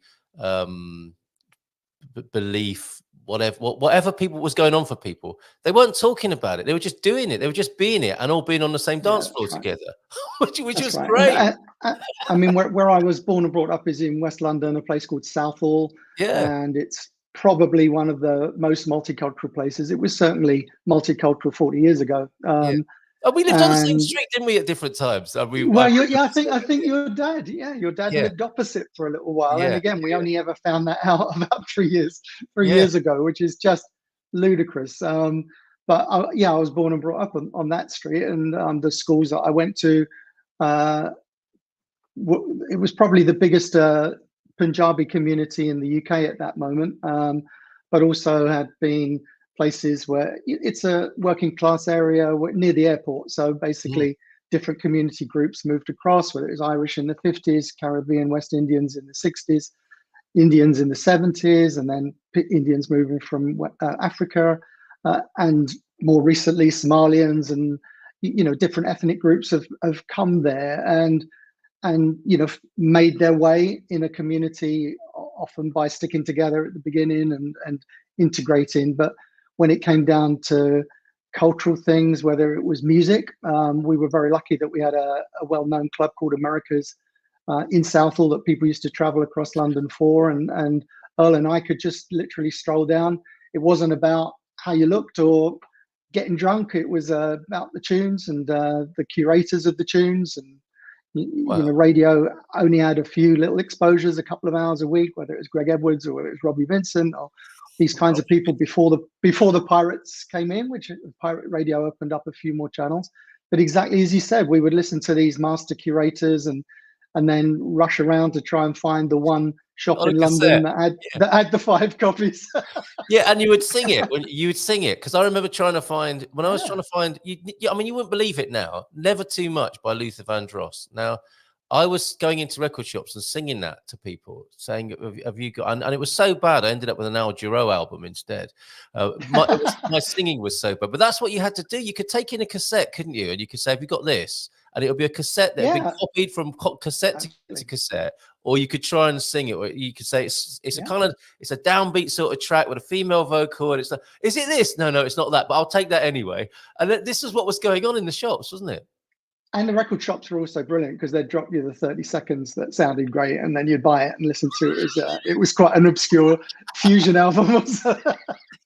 belief, whatever people was going on for people, they weren't talking about it. They were just doing it. They were just being it, and all being on the same dance floor together, which was great. I mean, where I was born and brought up is in West London, a place called Southall, and it's probably one of the most multicultural places. It was certainly multicultural 40 years ago. Yeah. Oh, we lived on the same And street, didn't we, at different times? well, I think your dad, your dad Yeah. lived opposite for a little while. And Yeah, again, we yeah. only ever found that out about 3 years Yeah. ago, which is just ludicrous. But I was born and brought up on that street, and the schools that I went to, it was probably the biggest Punjabi community in the UK at that moment, but also had been places where it's a working class area near the airport. So basically, different community groups moved across, whether it was Irish in the 50s, Caribbean, West Indians in the 60s, Indians in the 70s, and then Indians moving from Africa, and more recently Somalians, and different ethnic groups have come there and made their way in a community, often by sticking together at the beginning and integrating. But when it came down to cultural things, whether it was music, we were very lucky that we had a well-known club called America's in Southall that people used to travel across London for, and Earl and I could just literally stroll down. It wasn't about how you looked or getting drunk. It was about the tunes and the curators of the tunes. And radio only had a few little exposures, a couple of hours a week, whether it was Greg Edwards or whether it was Robbie Vincent or these kinds of people before the Pirates came in, which pirate radio opened up a few more channels. But exactly as you said, we would listen to these master curators and then rush around to try and find the one shop in London that had the 5 copies. Yeah, and you would sing it because I remember trying to find when I was trying to find. I mean, you wouldn't believe it now. Never Too Much by Luther Vandross. Now, I was going into record shops and singing that to people, saying, "Have you got?" And it was so bad, I ended up with an Al Jarreau album instead. My singing was so bad, but that's what you had to do. You could take in a cassette, couldn't you? And you could say, "Have you got this?" And it would be a cassette that had been copied from cassette to cassette, or you could try and sing it. Or you could say it's a kind of it's a downbeat sort of track with a female vocal, and it's like, is it this? No, it's not that, but I'll take that anyway. And this is what was going on in the shops, wasn't it? And the record shops were also brilliant because they'd drop you the 30 seconds that sounded great, and then you'd buy it and listen to it. It was quite an obscure fusion album.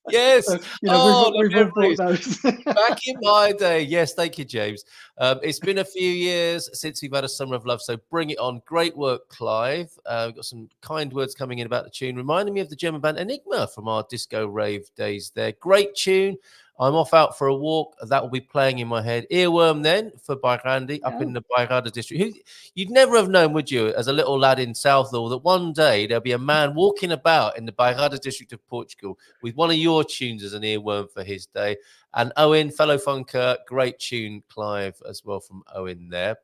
Yes. So, we've all bought those. Back in my day. Yes, thank you, James. It's been a few years since we've had a Summer of Love, so bring it on. Great work, Clive. We've got some kind words coming in about the tune, reminding me of the German band Enigma from our disco rave days there. Great tune. I'm off out for a walk. That will be playing in my head. Earworm then for Bairandi up in the Bairrada district. You'd never have known, would you, as a little lad in Southall, that one day there'll be a man walking about in the Bairrada district of Portugal with one of your tunes as an earworm for his day. And Owen, fellow funker, great tune, Clive, as well from Owen there.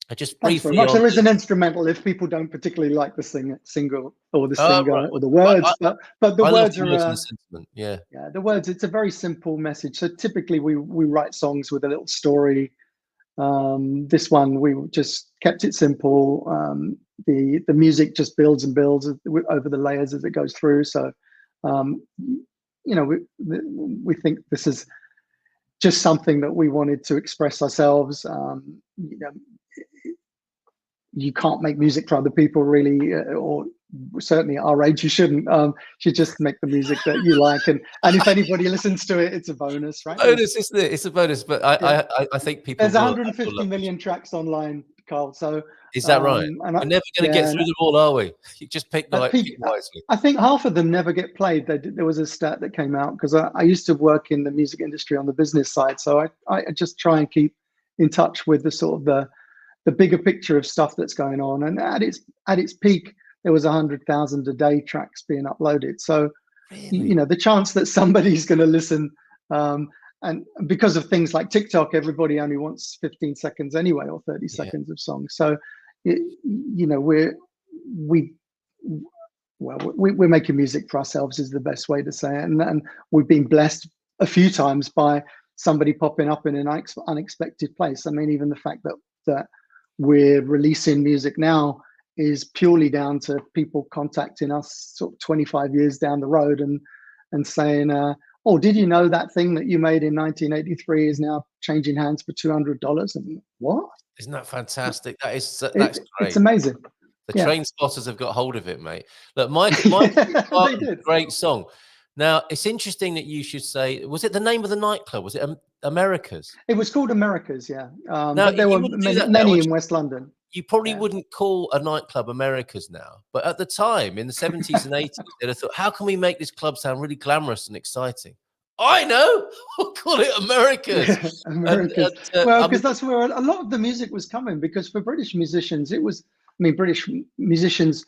I just briefly. There is an instrumental if people don't particularly like the single or the singer or the words, but the words are sentiment. Yeah, the words. It's a very simple message. So typically we write songs with a little story. This one we just kept it simple. The music just builds and builds over the layers as it goes through. So we think this is just something that we wanted to express ourselves. You can't make music for other people, really, or certainly at our age, you shouldn't. You should just make the music that you like, and if anybody listens to it, it's a bonus, right? Bonus, isn't it? It's a bonus, but I think people. There's 150 million tracks online, Carl. So is that right? And we're never going to get through them all, are we? You just pick wisely. I think half of them never get played. There was a stat that came out because I used to work in the music industry on the business side, so I just try and keep in touch with the sort of the bigger picture of stuff that's going on. And at its peak, there was 100,000 a day tracks being uploaded. So, really? The chance that somebody's going to listen, and because of things like TikTok, everybody only wants 15 seconds anyway, or 30 seconds of songs. So, we're making music for ourselves is the best way to say it. And we've been blessed a few times by somebody popping up in an unexpected place. I mean, even the fact that we're releasing music now is purely down to people contacting us sort of 25 years down the road and saying, oh, did you know that thing that you made in 1983 is now changing hands for $200? And what? Isn't that fantastic? That's great. It's amazing. The Yeah. train spotters have got hold of it, mate. Look, Michael They did. great song. Now, it's interesting that you should say, was it the name of the nightclub? Was it America's? It was called America's, yeah. Now, But there you were wouldn't do many, that now, many would in you? West London. You probably Yeah. wouldn't call a nightclub America's now, but at the time in the 70s and 80s, they'd have thought, how can we make this club sound really glamorous and exciting? I know, we'll call it America's. America's. And, Well, I because mean, that's where a lot of the music was coming. Because for British musicians, it was, I mean, British musicians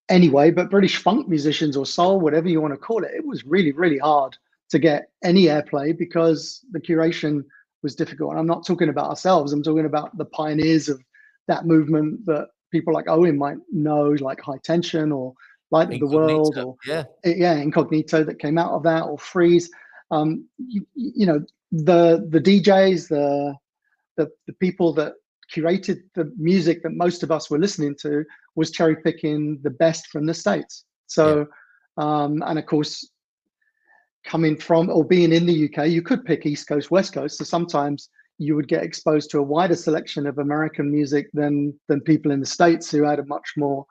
anyway, but British funk musicians or soul, whatever you want to call it, it was really, really hard to get any airplay because the curation was difficult. And I'm not talking about ourselves. I'm talking about the pioneers of that movement that people like Owen might know, like High Tension or Light of the World, Incognito, or yeah. Incognito that came out of that, or Freeze. You know, the DJs, the people that curated the music that most of us were listening to was cherry picking the best from the States. So, and of course, coming from or being in the UK, you could pick East Coast, West Coast. So sometimes you would get exposed to a wider selection of American music than people in the States who had a much more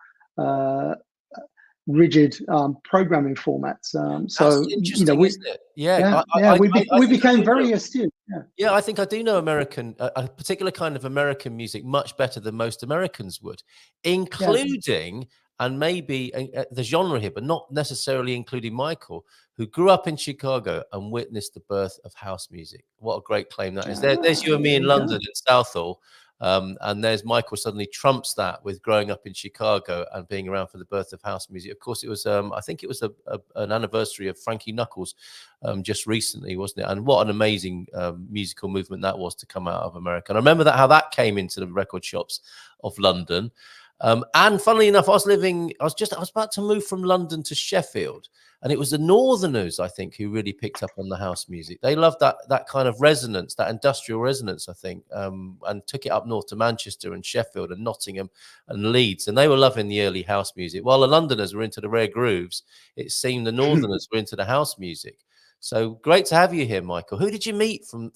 rigid programming formats. So That's you know, interesting, isn't it? Yeah, we think I became do very know. astute. Yeah. Yeah, I think I do know American, a particular kind of American music much better than most Americans would, including, and maybe the genre here, but not necessarily including Michael, who grew up in Chicago and witnessed the birth of house music. What a great claim that is. There's you and me There in you London, go. in Southall, and there's Michael suddenly trumps that with growing up in Chicago and being around for the birth of house music. Of course, it was, I think it was an anniversary of Frankie Knuckles just recently, wasn't it? And what an amazing musical movement that was to come out of America. And I remember how that came into the record shops of London. And funnily enough, I was about to move from London to Sheffield, and it was the Northerners, I think, who really picked up on the house music. They loved that kind of resonance, that industrial resonance, I think, and took it up north to Manchester and Sheffield and Nottingham and Leeds, and they were loving the early house music. While the Londoners were into the rare grooves, it seemed the Northerners were into the house music. So great to have you here, Michael. Who did you meet from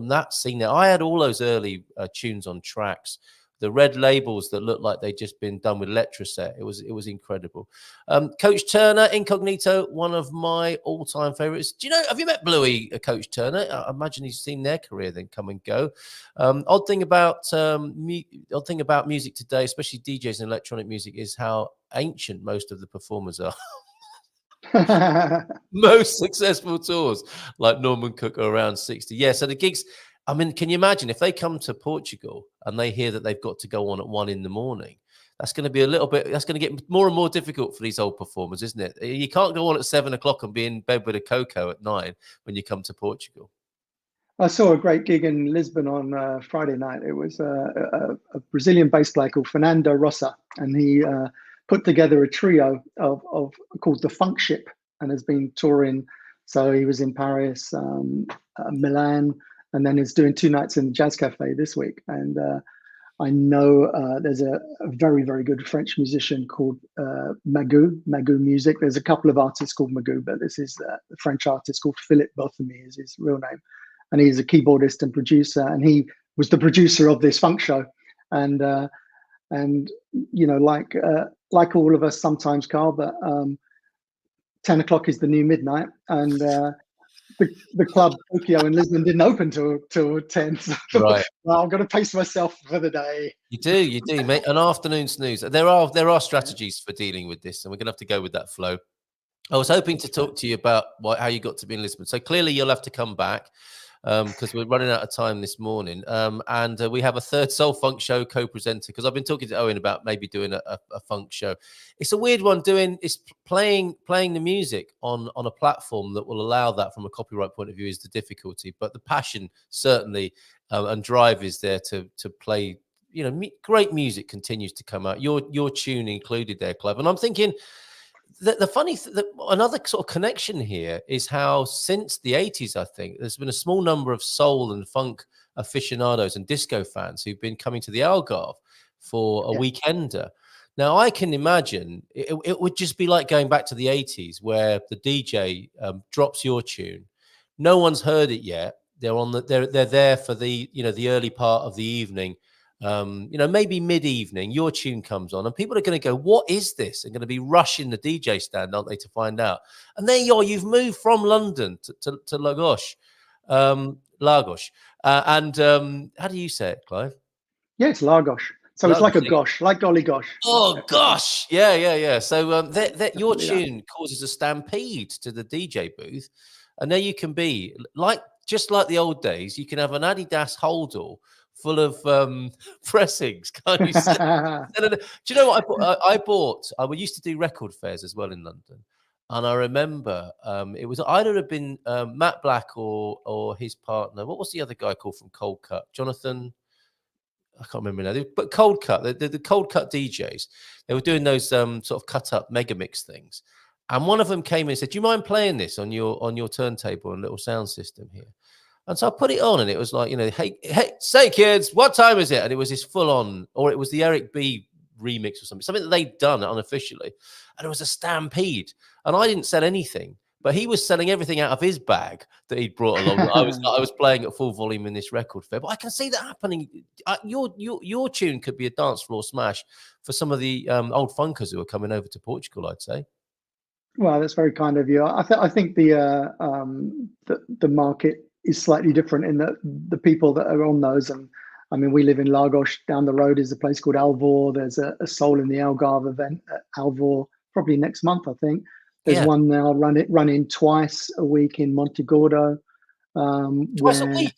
that scene there? I had all those early tunes on tracks, the red labels that looked like they'd just been done with Letraset. It was incredible. Coach Turner, Incognito, one of my all-time favorites. Do you know, have you met Bluey, Coach Turner? I imagine you've seen their career then come and go. Odd thing about music today, especially DJs and electronic music, is how ancient most of the performers are. Most successful tours, like Norman Cook, are around 60. Yeah, so the gigs, I mean, can you imagine if they come to Portugal and they hear that they've got to go on at 1 a.m? That's going to be that's going to get more and more difficult for these old performers, isn't it? You can't go on at 7 o'clock and be in bed with a cocoa at 9 when you come to Portugal. I saw a great gig in Lisbon on Friday night. It was a Brazilian bass player called Fernando Rosa, and he put together a trio of called the Funk Ship, and has been touring. So he was in Paris, Milan, and then is doing 2 nights in the Jazz Cafe this week. And I know there's a very, very good French musician called Magoo Music. There's a couple of artists called Magoo, but this is the French artist called Philippe Bothamy is his real name. And he's a keyboardist and producer, and he was the producer of this funk show. And you know, like all of us sometimes, Carl, but 10 o'clock is the new midnight, and the club Tokyo in Lisbon didn't open till 10. So Right. Well, I've got to pace myself for the day. You do, mate. An afternoon snooze. There are strategies for dealing with this, and we're going to have to go with that flow. I was hoping to talk to you about how you got to be in Lisbon. So clearly you'll have to come back because we're running out of time this morning. And we have a third Soul Funk show co-presenter, because I've been talking to Owen about maybe doing a funk show. It's a weird one playing the music on a platform that will allow that from a copyright point of view is the difficulty. But the passion certainly and drive is there to play. You know, great music continues to come out. Your tune included there, Clive. And I'm thinking, the funny another sort of connection here is how since the 80s, I think there's been a small number of soul and funk aficionados and disco fans who've been coming to the Algarve for a weekender. Now, I can imagine it would just be like going back to the 80s where the DJ drops your tune. No one's heard it yet. They're there for the early part of the evening. maybe mid-evening, your tune comes on and people are going to go, what is this? They're going to be rushing the DJ stand, aren't they, to find out. And there you are, you've moved from London to Lagos. Lagos. How do you say it, Clive? Yeah, it's Lagos. So it's like a gosh, like golly gosh. Oh, gosh. Yeah. So your Definitely tune causes a stampede to the DJ booth. And there you can be, just like the old days, you can have an Adidas holdall full of pressings. Can't you see? Do you know what we used to do record fairs as well in London. And I remember it was either have been Matt Black or his partner. What was the other guy called from Cold Cut? Jonathan... I can't remember now, but Cold Cut, the Cold Cut DJs, they were doing those sort of cut up mega mix things. And one of them came in and said, do you mind playing this on your turntable and little sound system here? And so I put it on and it was like, hey, say kids, what time is it? And it was this full on, or it was the Eric B remix or something that they'd done unofficially. And it was a stampede. And I didn't sell anything. But he was selling everything out of his bag that he'd brought along. I was playing at full volume in this record fair, but I can see that happening. Your tune could be a dance floor smash for some of the old funkers who are coming over to Portugal, I'd say. Well, that's very kind of you. I think the market is slightly different in that the people that are on those, and I mean, we live in Lagos. Down the road is a place called Alvor. There's a Soul in the Algarve event at Alvor probably next month, I think. There's one now running twice a week in Montegordo. Twice a week?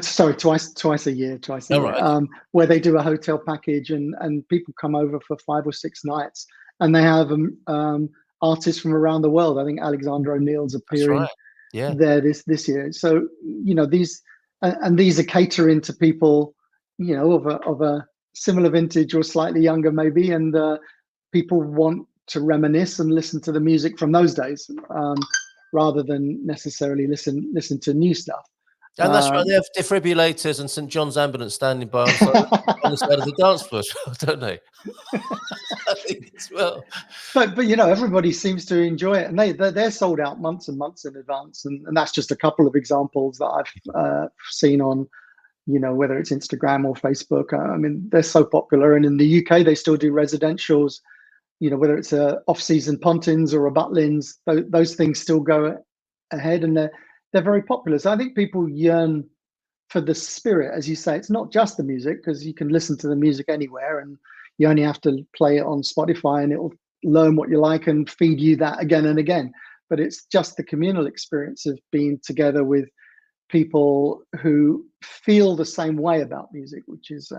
Sorry, twice a year. Right. Where they do a hotel package and people come over for 5 or 6 nights, and they have artists from around the world. I think Alexander O'Neill's appearing there this year. So these are catering to people of a similar vintage or slightly younger maybe, and people want to reminisce and listen to the music from those days, rather than necessarily listen to new stuff. And that's right. They have defibrillators and St. John's ambulance standing by on the side of the dance floor, don't they? I think as well. But everybody seems to enjoy it, and they're sold out months and months in advance, and that's just a couple of examples that I've seen on, whether it's Instagram or Facebook. I mean, they're so popular, and in the UK they still do residentials. Whether it's a off-season Pontins or a Butlins, those things still go ahead, and they're very popular. So I think people yearn for the spirit, as you say. It's not just the music, because you can listen to the music anywhere, and you only have to play it on Spotify, and it'll learn what you like and feed you that again and again. But it's just the communal experience of being together with people who feel the same way about music, which is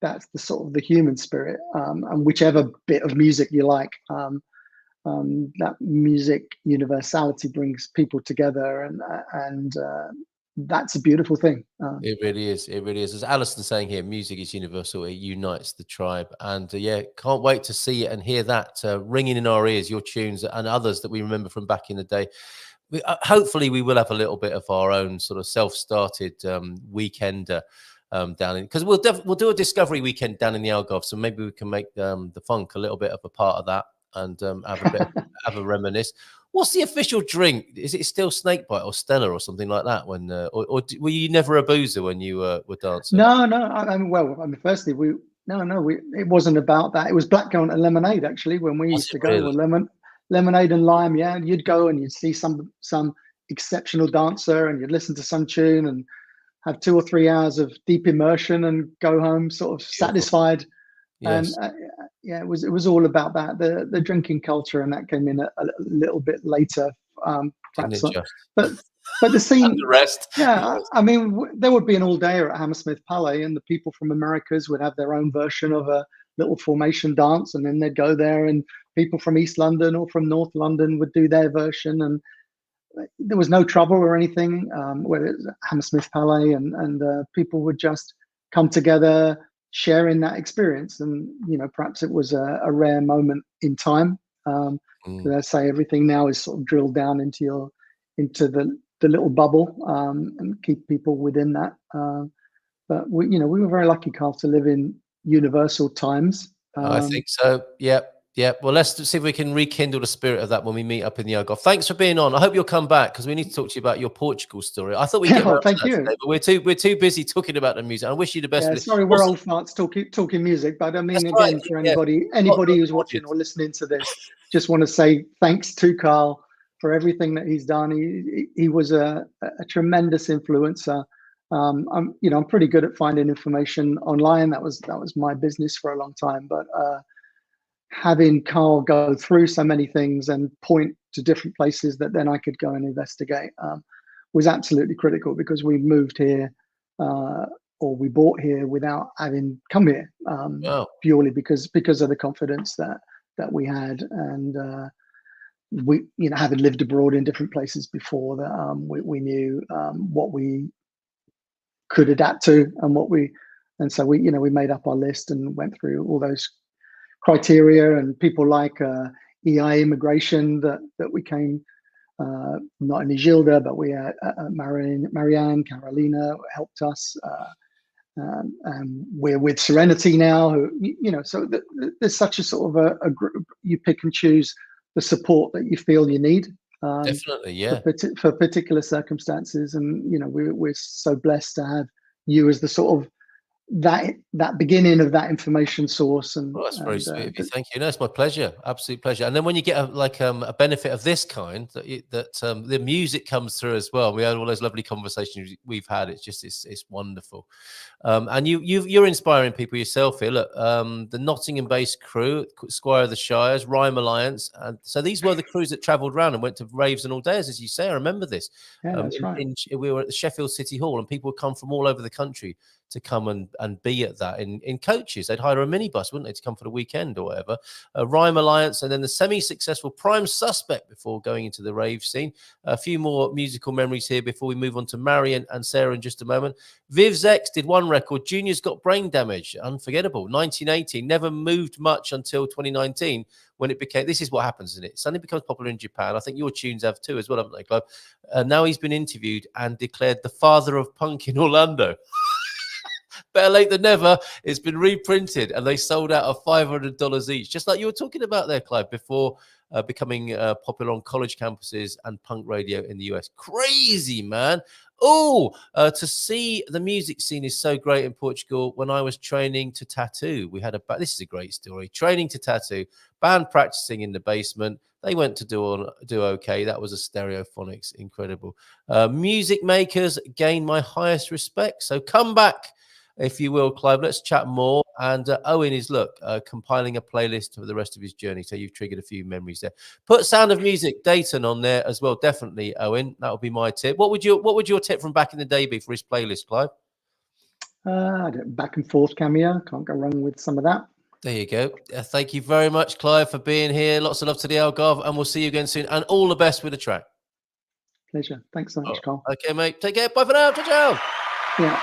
that's the sort of the human spirit, and whichever bit of music you like, that music universality brings people together, and that's a beautiful thing. It really is. As Alison's saying here, music is universal. It unites the tribe, and can't wait to see it and hear that ringing in our ears, your tunes and others that we remember from back in the day. Hopefully we will have a little bit of our own sort of self-started weekender down in, because we'll do a discovery weekend down in the Algarve, so maybe we can make the funk a little bit of a part of that, and have a reminisce. What's the official drink? Is it still Snakebite or Stella or something like that? When or were you never a boozer when you were dancing? No. Firstly, it wasn't about that. It was blackcurrant and lemonade actually. When we used to go, with lemonade and lime. Yeah, and you'd go and you'd see some exceptional dancer, and you'd listen to some tune and have 2 or 3 hours of deep immersion and go home sort of satisfied. Yes. And it was all about that, the drinking culture, and that came in a little bit later, perhaps. But the scene, and the rest. Yeah, I mean, there would be an all-dayer at Hammersmith Palais, and the people from Americas would have their own version of a little formation dance, and then they'd go there, and people from East London or from North London would do their version, and there was no trouble or anything, whether it was Hammersmith Palais, and people would just come together, sharing that experience. And perhaps it was a rare moment in time. As I say, everything now is sort of drilled down into the little bubble, and keep people within that. But we were very lucky, Carl, to live in universal times. I think so. Yeah. Yeah, well, let's see if we can rekindle the spirit of that when we meet up in the Algarve. Thanks for being on. I hope you'll come back because we need to talk to you about your Portugal story. I thought we'd get around to Thank that you. today, but we're too busy talking about the music. I wish you the best. Yeah, with it. sorry, we're old farts talking music, but I mean, That's again, right. for Yeah. anybody who's watching or listening to this, just want to say thanks to Carl for everything that he's done. He was a tremendous influencer. I'm pretty good at finding information online. That was my business for a long time, but having Carl go through so many things and point to different places that then I could go and investigate was absolutely critical, because we moved here or we bought here without having come here, purely because of the confidence that we had, and we, having lived abroad in different places before, that we knew what we could adapt to and so we made up our list and went through all those criteria, and people like EI immigration that we came, not only Gilda, but we had Marion, Carolina helped us. And we're with Serenity now, who, so there's such a sort of a group. You pick and choose the support that you feel you need. Definitely, yeah. For particular circumstances, and we're so blessed to have you as the sort of that beginning of that information source. And that's very sweet of you. Thank you. No, it's my pleasure. Absolute pleasure. And then when you get a benefit of this kind, that the music comes through as well. We had all those lovely conversations we've had. It's just it's wonderful. And you're inspiring people yourself here. Look, the Nottingham-based crew, Squire of the Shires, Rhyme Alliance. And so these were the crews that travelled around and went to raves and all days, as you say. I remember this. Yeah, that's right. We were at the Sheffield City Hall, and people would come from all over the country to come and be at that in coaches. They'd hire a minibus, wouldn't they, to come for the weekend or whatever. Rhyme Alliance, and then the semi-successful Prime Suspect before going into the rave scene. A few more musical memories here before we move on to Marion and Sarah in just a moment. Viv's X did one record, Junior's Got Brain Damage, unforgettable. 1980, never moved much until 2019 when it became, this is what happens, isn't it? It suddenly becomes popular in Japan. I think your tunes have too as well, haven't they, Clive? Now he's been interviewed and declared the father of punk in Orlando. Better late than never. It's been reprinted and they sold out of $500 each, just like you were talking about there, Clive, before becoming popular on college campuses and punk radio in the US. Crazy, man. To see the music scene is so great in Portugal. When I was training to tattoo, we had this is a great story. Training to tattoo, band practicing in the basement. They went to do okay. That was a Stereophonics, incredible. Music makers gain my highest respect. So come back, if you will, Clive. Let's chat more. And Owen is, compiling a playlist for the rest of his journey. So you've triggered a few memories there. Put Sound of Music, Dayton, on there as well. Definitely, Owen. That would be my tip. What would your tip from back in the day be for his playlist, Clive? Back and forth cameo. Can't go wrong with some of that. There you go. Thank you very much, Clive, for being here. Lots of love to the Algarve, and we'll see you again soon. And all the best with the track. Pleasure. Thanks so much, Carl. Okay, mate. Take care. Bye for now. Ciao, ciao. Yeah.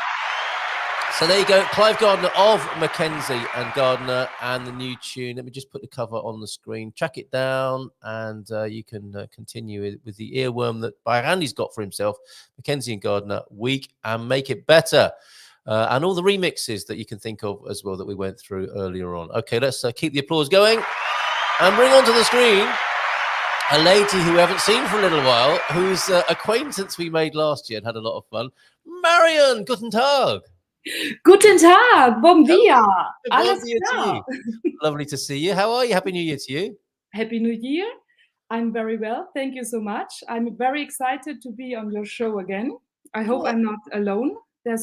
So there you go, Clive Gardiner of Mackenzie and Gardiner, and the new tune. Let me just put the cover on the screen. Track it down, and you can continue with the earworm that Randy's got for himself. Mackenzie and Gardiner, Weak and Make It Better. And all the remixes that you can think of as well that we went through earlier on. Okay, let's keep the applause going and bring onto the screen a lady who we haven't seen for a little while, whose acquaintance we made last year and had a lot of fun. Marion, guten Tag. Guten Tag, bom dia. Alles klar. Lovely to see you. How are you? Happy New Year to you. Happy New Year. I'm very well. Thank you so much. I'm very excited to be on your show again. I hope I'm not alone.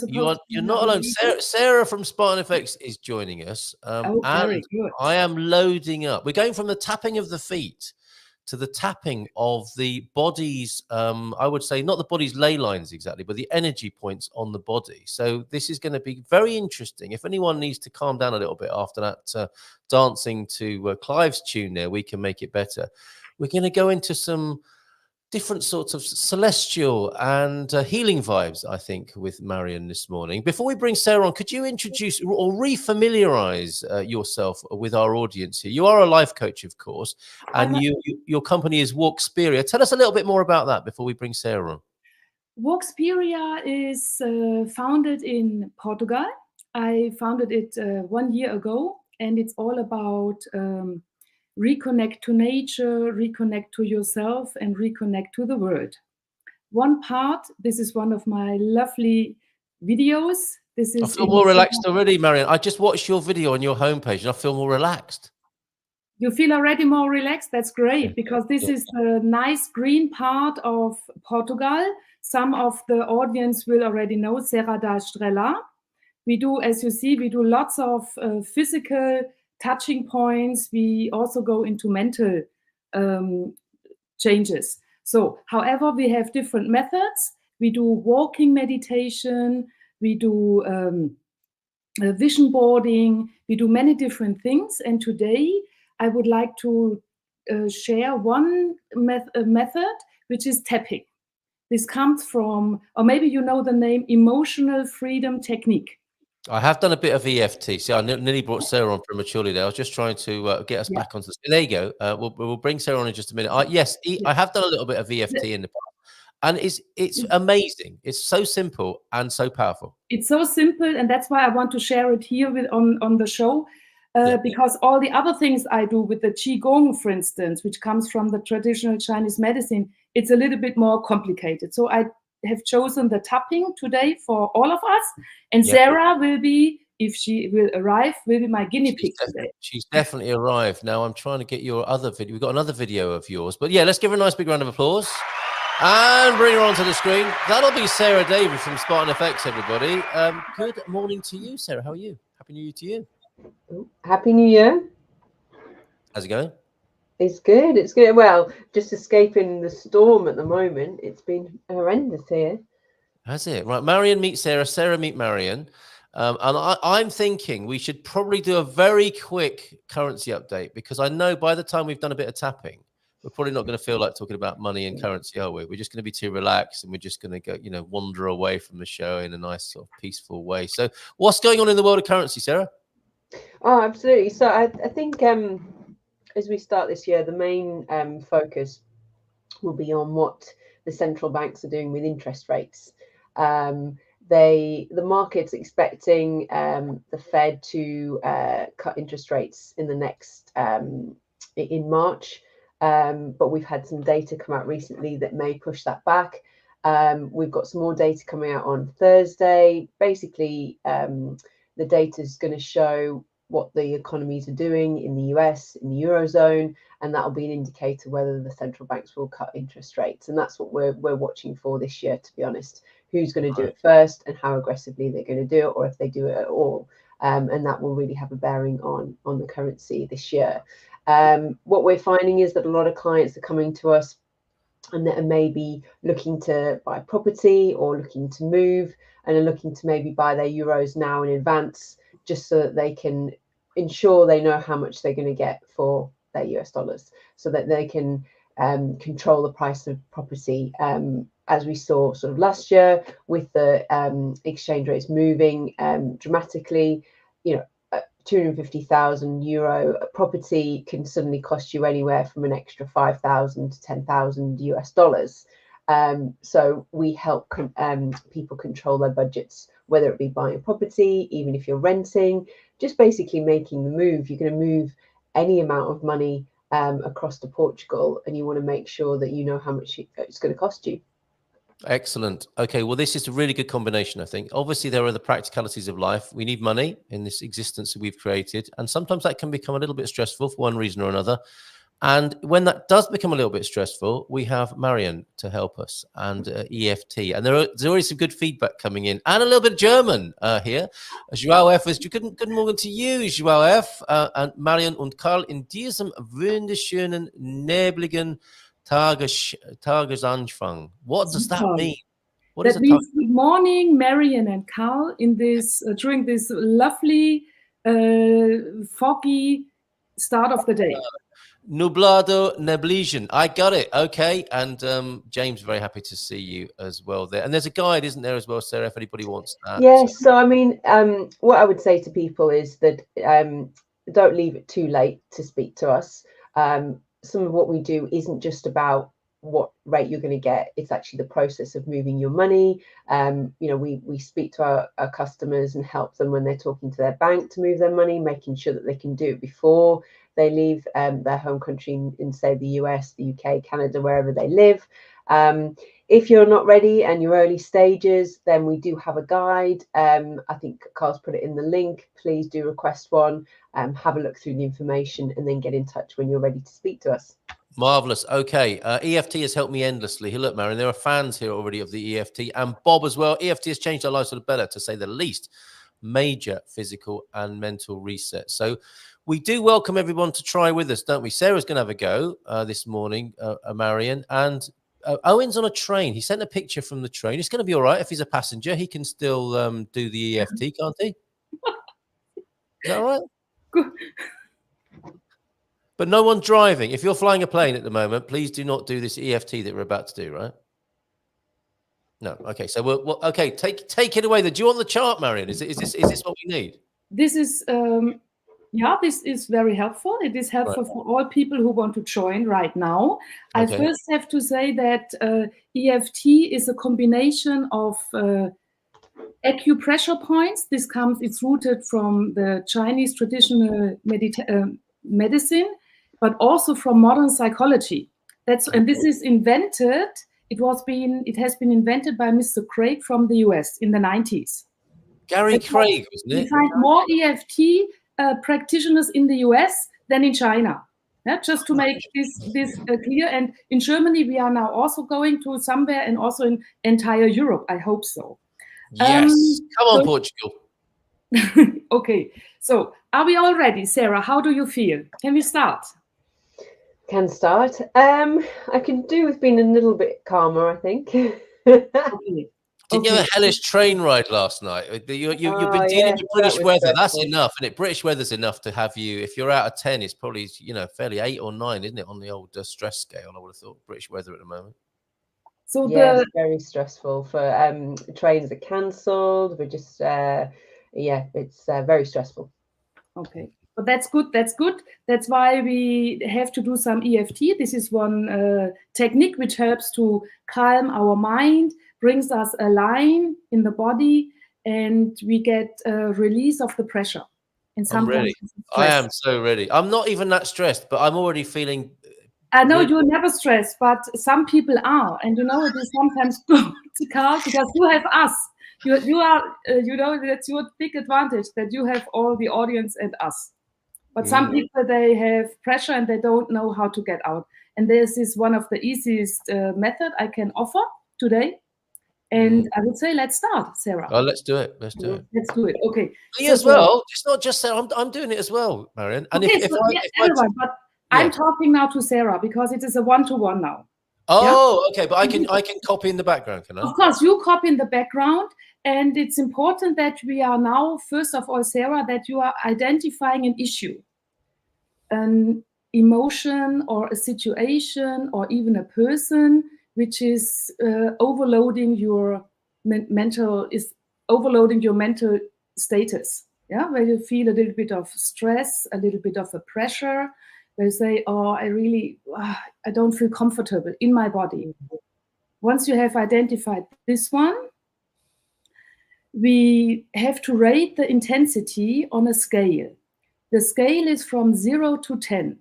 You're not alone. Sarah from Spartan FX is joining us. Very good. I am loading up. We're going from the tapping of the feet to the tapping of the body's, I would say, not the body's ley lines exactly, but the energy points on the body. So this is going to be very interesting. If anyone needs to calm down a little bit after that dancing to Clive's tune there, We Can Make It Better. We're going to go into some different sorts of celestial and healing vibes, I think, with Marion this morning. Before we bring Sarah on, could you introduce or refamiliarize yourself with our audience here? You are a life coach, of course, and your company is Walksperia. Tell us a little bit more about that before we bring Sarah on. Walksperia is founded in Portugal. I founded it 1 year ago, and it's all about reconnect to nature, reconnect to yourself, and reconnect to the world. One part, this is one of my lovely videos. This I is feel more relaxed already, Marion. I just watched your video on your homepage and I feel more relaxed. You feel already more relaxed? That's great, Yeah. because this is the nice green part of Portugal. Some of the audience will already know Serra da Estrela. We do, as you see, we do lots of physical touching points. We also go into mental changes. So, however, we have different methods. We do walking meditation. We do vision boarding. We do many different things. And today, I would like to share one method, which is tapping. This comes from, or maybe you know the name, emotional freedom technique. I have done a bit of EFT. See, I nearly brought Sarah on prematurely there. I was just trying to get us back onto the screen. There you go. We'll bring Sarah on in just a minute. Yes, I have done a little bit of EFT in the past, and it's amazing. It's so simple and so powerful. It's so simple, and that's why I want to share it here on the show, because all the other things I do with the Qigong, for instance, which comes from the traditional Chinese medicine, it's a little bit more complicated. So I have chosen the tapping today for all of us, and Sarah will be, if she will arrive, will be my guinea pig today. She's definitely arrived. Now I'm trying to get your other video. We've got another video of yours, but yeah, let's give her a nice big round of applause and bring her onto the screen. That'll be Sarah Davie from Spartan FX, everybody. Good morning to you, Sarah. How are you? Happy New Year to you. Happy New Year. How's it going? It's good. It's good. Well, just escaping the storm at the moment. It's been horrendous here. Has it? Right. Marion meet Sarah. Sarah meet Marion. And I'm thinking we should probably do a very quick currency update, because I know by the time we've done a bit of tapping, we're probably not going to feel like talking about money and currency, are we? We're just going to be too relaxed, and we're just going to go, wander away from the show in a nice sort of peaceful way. So what's going on in the world of currency, Sarah? Oh, absolutely. So I think as we start this year, the main focus will be on what the central banks are doing with interest rates. The market's expecting the Fed to cut interest rates in the next in March, but we've had some data come out recently that may push that back. We've got some more data coming out on Thursday. Basically, the data is going to show what the economies are doing in the US, in the Eurozone, and that'll be an indicator whether the central banks will cut interest rates. And that's what we're watching for this year, to be honest. Who's going to do it first and how aggressively they're going to do it, or if they do it at all. And that will really have a bearing on the currency this year. What we're finding is that a lot of clients are coming to us and that are maybe looking to buy property or looking to move, and are looking to maybe buy their euros now in advance, just so that they can ensure they know how much they're going to get for their US dollars, so that they can control the price of property, as we saw sort of last year with the exchange rates moving dramatically. 250,000 euro property can suddenly cost you anywhere from an extra 5,000 to 10,000 US dollars. So we help people control their budgets, whether it be buying a property, even if you're renting, just basically making the move. You're going to move any amount of money across to Portugal, and you want to make sure that you know how much it's going to cost you. Excellent. Okay, well, this is a really good combination, I think. Obviously, there are the practicalities of life. We need money in this existence that we've created, and sometimes that can become a little bit stressful for one reason or another. And when that does become a little bit stressful, we have Marion to help us, and EFT. And there's always some good feedback coming in, and a little bit of German here. Joao F. Guten Morgen to you, Joao F. And Marion und Carl in diesem wunderschönen, nebligen Tagesanfang. What does that mean? That means good morning, Marion and Carl, in this during this lovely, foggy start of the day. Nublado nebligen. I got it. Okay. And James, very happy to see you as well there. And there's a guide, isn't there, as well, Sarah, if anybody wants that? Yes. So, I mean, what I would say to people is that don't leave it too late to speak to us. Some of what we do isn't just about what rate you're going to get. It's actually the process of moving your money. We speak to our customers and help them when they're talking to their bank to move their money, making sure that they can do it before they leave their home country in, say, the US, the UK, Canada, wherever they live. If you're not ready and you're early stages, then we do have a guide. I think Carl's put it in the link. Please do request one, have a look through the information, and then get in touch when you're ready to speak to us. Marvelous. Okay. EFT has helped me endlessly. Look, Marion, there are fans here already of the EFT, and Bob as well. EFT has changed our lives for the better, to say the least. Major physical and mental reset. So we do welcome everyone to try with us, don't we? Sarah's going to have a go this morning, Marion, and Owen's on a train. He sent a picture from the train. It's going to be all right if he's a passenger. He can still do the EFT, can't he? Is that all right? Good. But no one driving. If you're flying a plane at the moment, please do not do this EFT that we're about to do, right? No. Okay. So we'll okay. Take it away. Do you want the chart, Marion? Is this what we need? This is this is very helpful. It is helpful for all people who want to join right now. Okay. I first have to say that EFT is a combination of acupressure points. It's rooted from the Chinese traditional medicine, but also from modern psychology. And this is invented. It has been invented by Mr. Craig from the US in the 90s. Gary Craig, wasn't it? We find more EFT practitioners in the US than in China. Yeah, just to make this clear. And in Germany, we are now also going to somewhere, and also in entire Europe. I hope so. Yes. Come on, Portugal. Okay. So are we all ready, Sarah? How do you feel? Can we start? Can start. I can do with being a little bit calmer, I think. Okay. Didn't you have a hellish train ride last night? You've been dealing with British weather. Stressful. That's enough, isn't it? British weather's enough to have you. If you're out of 10, it's probably fairly 8 or 9, isn't it, on the old stress scale? I would have thought British weather at the moment. So it's very stressful. For trains are cancelled. We're just it's very stressful. Okay. But that's good. That's good. That's why we have to do some EFT. This is one technique which helps to calm our mind, brings us a line in the body, and we get a release of the pressure. And I'm ready. I am so ready. I'm not even that stressed, but I'm already feeling. I know you're never stressed, but some people are, and it is sometimes good, Carl, because you have us. You are, that's your big advantage, that you have all the audience and us. But some people, they have pressure and they don't know how to get out. And this is one of the easiest method I can offer today. And I would say, let's start, Sarah. Oh, let's do it. Let's do it. Let's do it. Okay. Me as well. It's not just Sarah. I'm doing it as well, Marion. And okay, but I'm talking now to Sarah because it is a one-to-one now. Oh, okay. But I can copy in the background, can I? Of course, you copy in the background. And it's important that we are now, first of all, Sarah, that you are identifying an issue, an emotion or a situation or even a person which is overloading your mental status. Yeah, where you feel a little bit of stress, a little bit of a pressure, where you say, oh, I don't feel comfortable in my body. Once you have identified this one, we have to rate the intensity on a scale. The scale is from 0 to 10.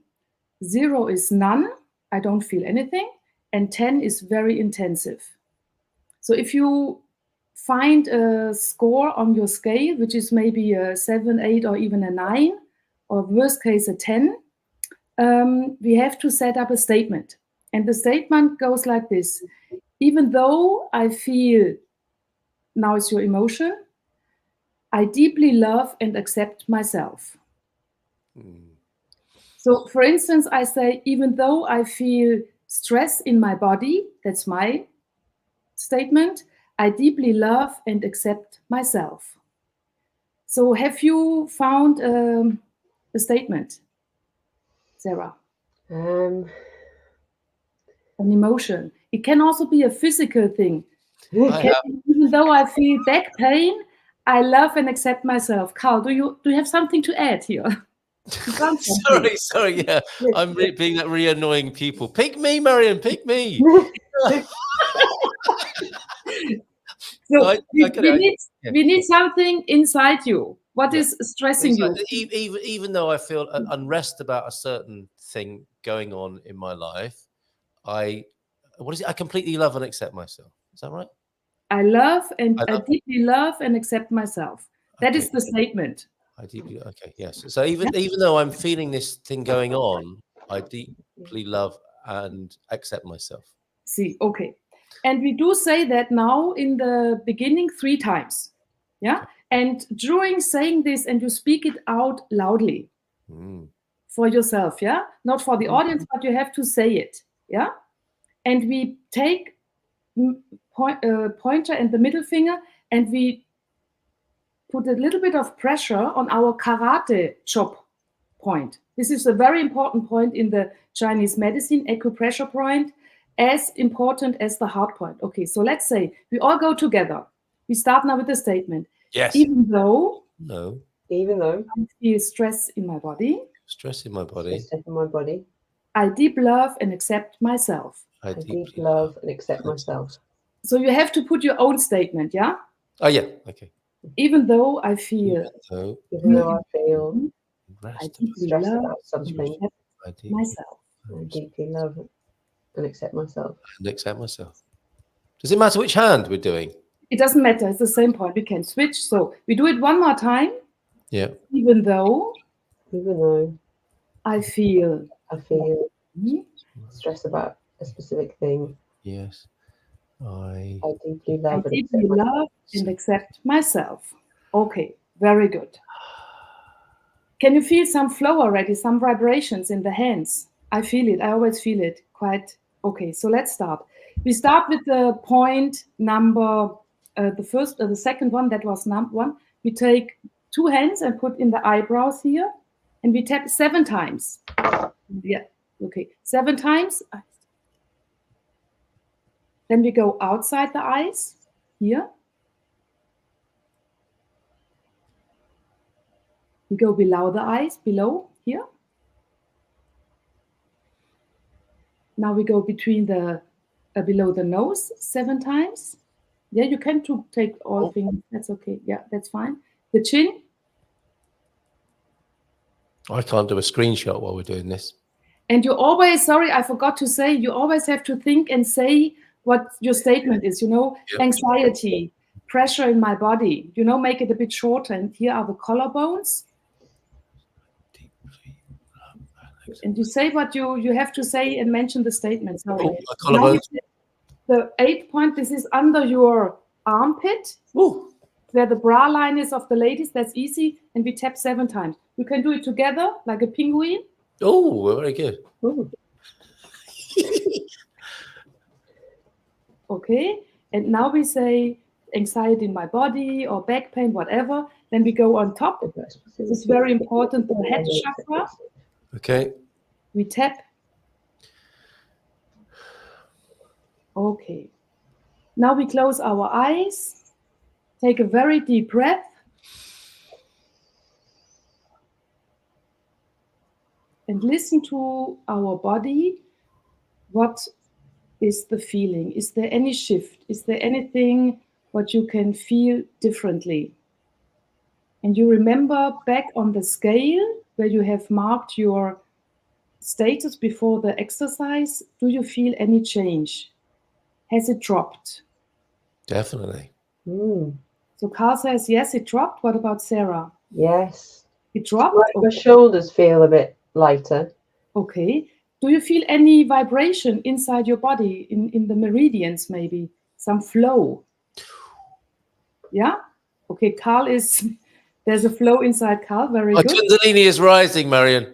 0 is none, I don't feel anything, and 10 is very intensive. So if you find a score on your scale, which is maybe a 7, 8, or even a 9, or worst case a 10, we have to set up a statement. And the statement goes like this: even though I feel, now it's your emotion, I deeply love and accept myself. So, for instance, I say, even though I feel stress in my body, that's my statement, I deeply love and accept myself. So, have you found a statement, Sarah? An emotion. It can also be a physical thing. Even though I feel back pain, I love and accept myself. Carl, do you have something to add here? Sorry, yeah. I'm being that really annoying people. Pick me, Marion, pick me. So we need something inside you. What is stressing you? Even though I feel unrest about a certain thing going on in my life, I completely love and accept myself. Is that right? I deeply love and accept myself. That is the statement. Okay, yes. So even though I'm feeling this thing going on, I deeply love and accept myself. See, okay. And we do say that now in the beginning 3 times. Yeah. And during saying this, and you speak it out loudly for yourself. Yeah. Not for the audience, but you have to say it. Yeah. And we take pointer and the middle finger, and we put a little bit of pressure on our karate chop point. This is a very important point in the Chinese medicine, acupressure point, as important as the heart point. Okay, so let's say we all go together. We start now with the statement. Yes. Even though I feel stress in my body. Stress in my body. I deep love and accept myself. I deep love and accept myself. So you have to put your own statement, yeah? Oh yeah, okay. Even though I feel I deeply love about something. Myself. I deeply love and accept myself. Does it matter which hand we're doing? It doesn't matter. It's the same point. We can switch. So we do it one more time. Yeah. Even though I feel stress about a specific thing. Yes. I deeply love and accept myself. Okay, very good. Can you feel some flow already, some vibrations in the hands? I feel it. I always feel it. Quite okay. So let's start. We start with the point number the second one. That was number 1. We take 2 hands and put in the eyebrows here, and we tap 7 times. Yeah. Okay. 7 times. Then we go outside the eyes here. We go below the eyes, below here. Now we go between the below the nose 7 times. Yeah, you can take all fingers. That's okay. Yeah, that's fine. The chin. I can't do a screenshot while we're doing this. And you always, sorry, I forgot to say, you always have to think and say what your statement is, anxiety, pressure in my body, make it a bit shorter. And here are the collarbones. And you say what you have to say and mention the statement. Sorry. The 8th point, this is under your armpit, where the bra line is of the ladies. That's easy. And we tap 7 times. You can do it together like a penguin. Oh, very good. Okay. And now we say anxiety in my body or back pain, whatever. Then we go on top. This is very important, the head chakra. Okay. We tap. Okay. Now we close our eyes. Take a very deep breath. And listen to our body. What is the feeling? Is there any shift? Is there anything what you can feel differently? And you remember back on the scale where you have marked your status before the exercise, do you feel any change? Has it dropped? Definitely. So Carl says, yes, it dropped. What about Sarah? Yes. It dropped? My shoulders feel a bit lighter. Okay. Do you feel any vibration inside your body, in the meridians maybe? Some flow? Yeah? Okay, there's a flow inside Carl. Very good. Kundalini is rising, Marion.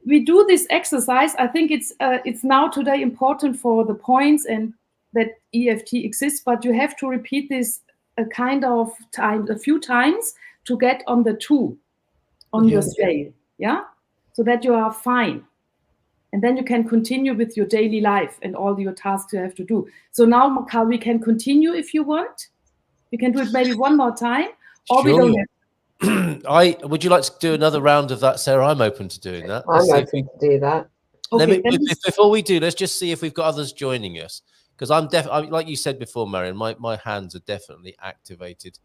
We do this exercise. I think it's now today important for the points and that EFT exists, but you have to repeat this a few times to get on the 2 on your scale. Yeah? So that you are fine. And then you can continue with your daily life and all your tasks you have to do. So now, Carl, we can continue if you want. We can do it maybe one more time, or we don't have. Would you like to do another round of that, Sarah? I'm open to doing that. I'm open to do that. Okay, before we do, let's just see if we've got others joining us. Because I'm like you said before, Marion, my hands are definitely activated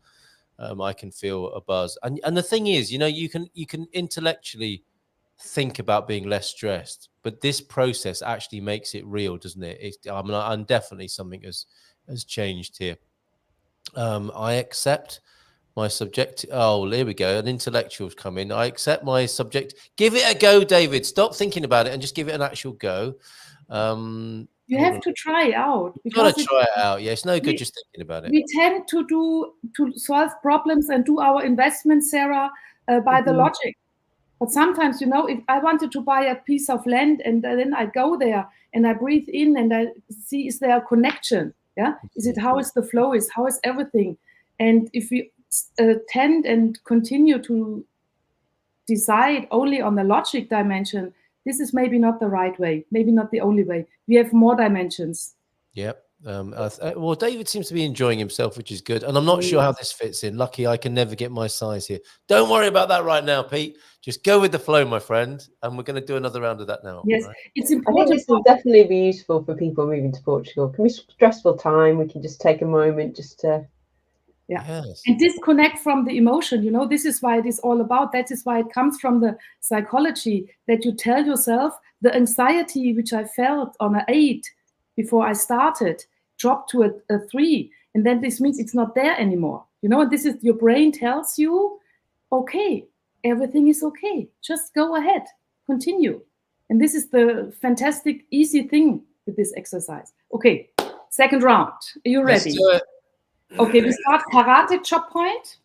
I can feel a buzz. And the thing is, you know, you can intellectually think about being less stressed, but this process actually makes it real, doesn't it? I mean, I'm definitely something has changed here. I accept my subject. Oh, here we go. An intellectual's come in. I accept my subject. Give it a go, David. Stop thinking about it and just give it an actual go. You have to try out. You've got to try it out. Yeah, it's no good just thinking about it. We tend to solve problems and do our investments, Sarah, by the logic. But sometimes, you know, if I wanted to buy a piece of land and then I go there and I breathe in and I see, is there a connection? Yeah. Is it, how is the flow is, how is everything? And if we tend and continue to decide only on the logic dimension, this is maybe not the right way, maybe not the only way. We have more dimensions. Yep. Well, David seems to be enjoying himself, which is good. And I'm not sure how this fits in. Lucky I can never get my size here. Don't worry about that right now, Pete. Just go with the flow, my friend. And we're going to do another round of that now. Yes, right? it's I important. think this will definitely be useful for people moving to Portugal. It can be a stressful time. We can just take a moment just to... Yeah. Yes. And disconnect from the emotion. You know, this is why it is all about. That is why it comes from the psychology, that you tell yourself the anxiety which I felt on an 8 before I started dropped to a 3. And then this means it's not there anymore. You know, this is your brain tells you, okay, everything is okay. Just go ahead, continue. And this is the fantastic, easy thing with this exercise. Okay, second round. Are you ready? Let's do it. Okay, we start karate chop point.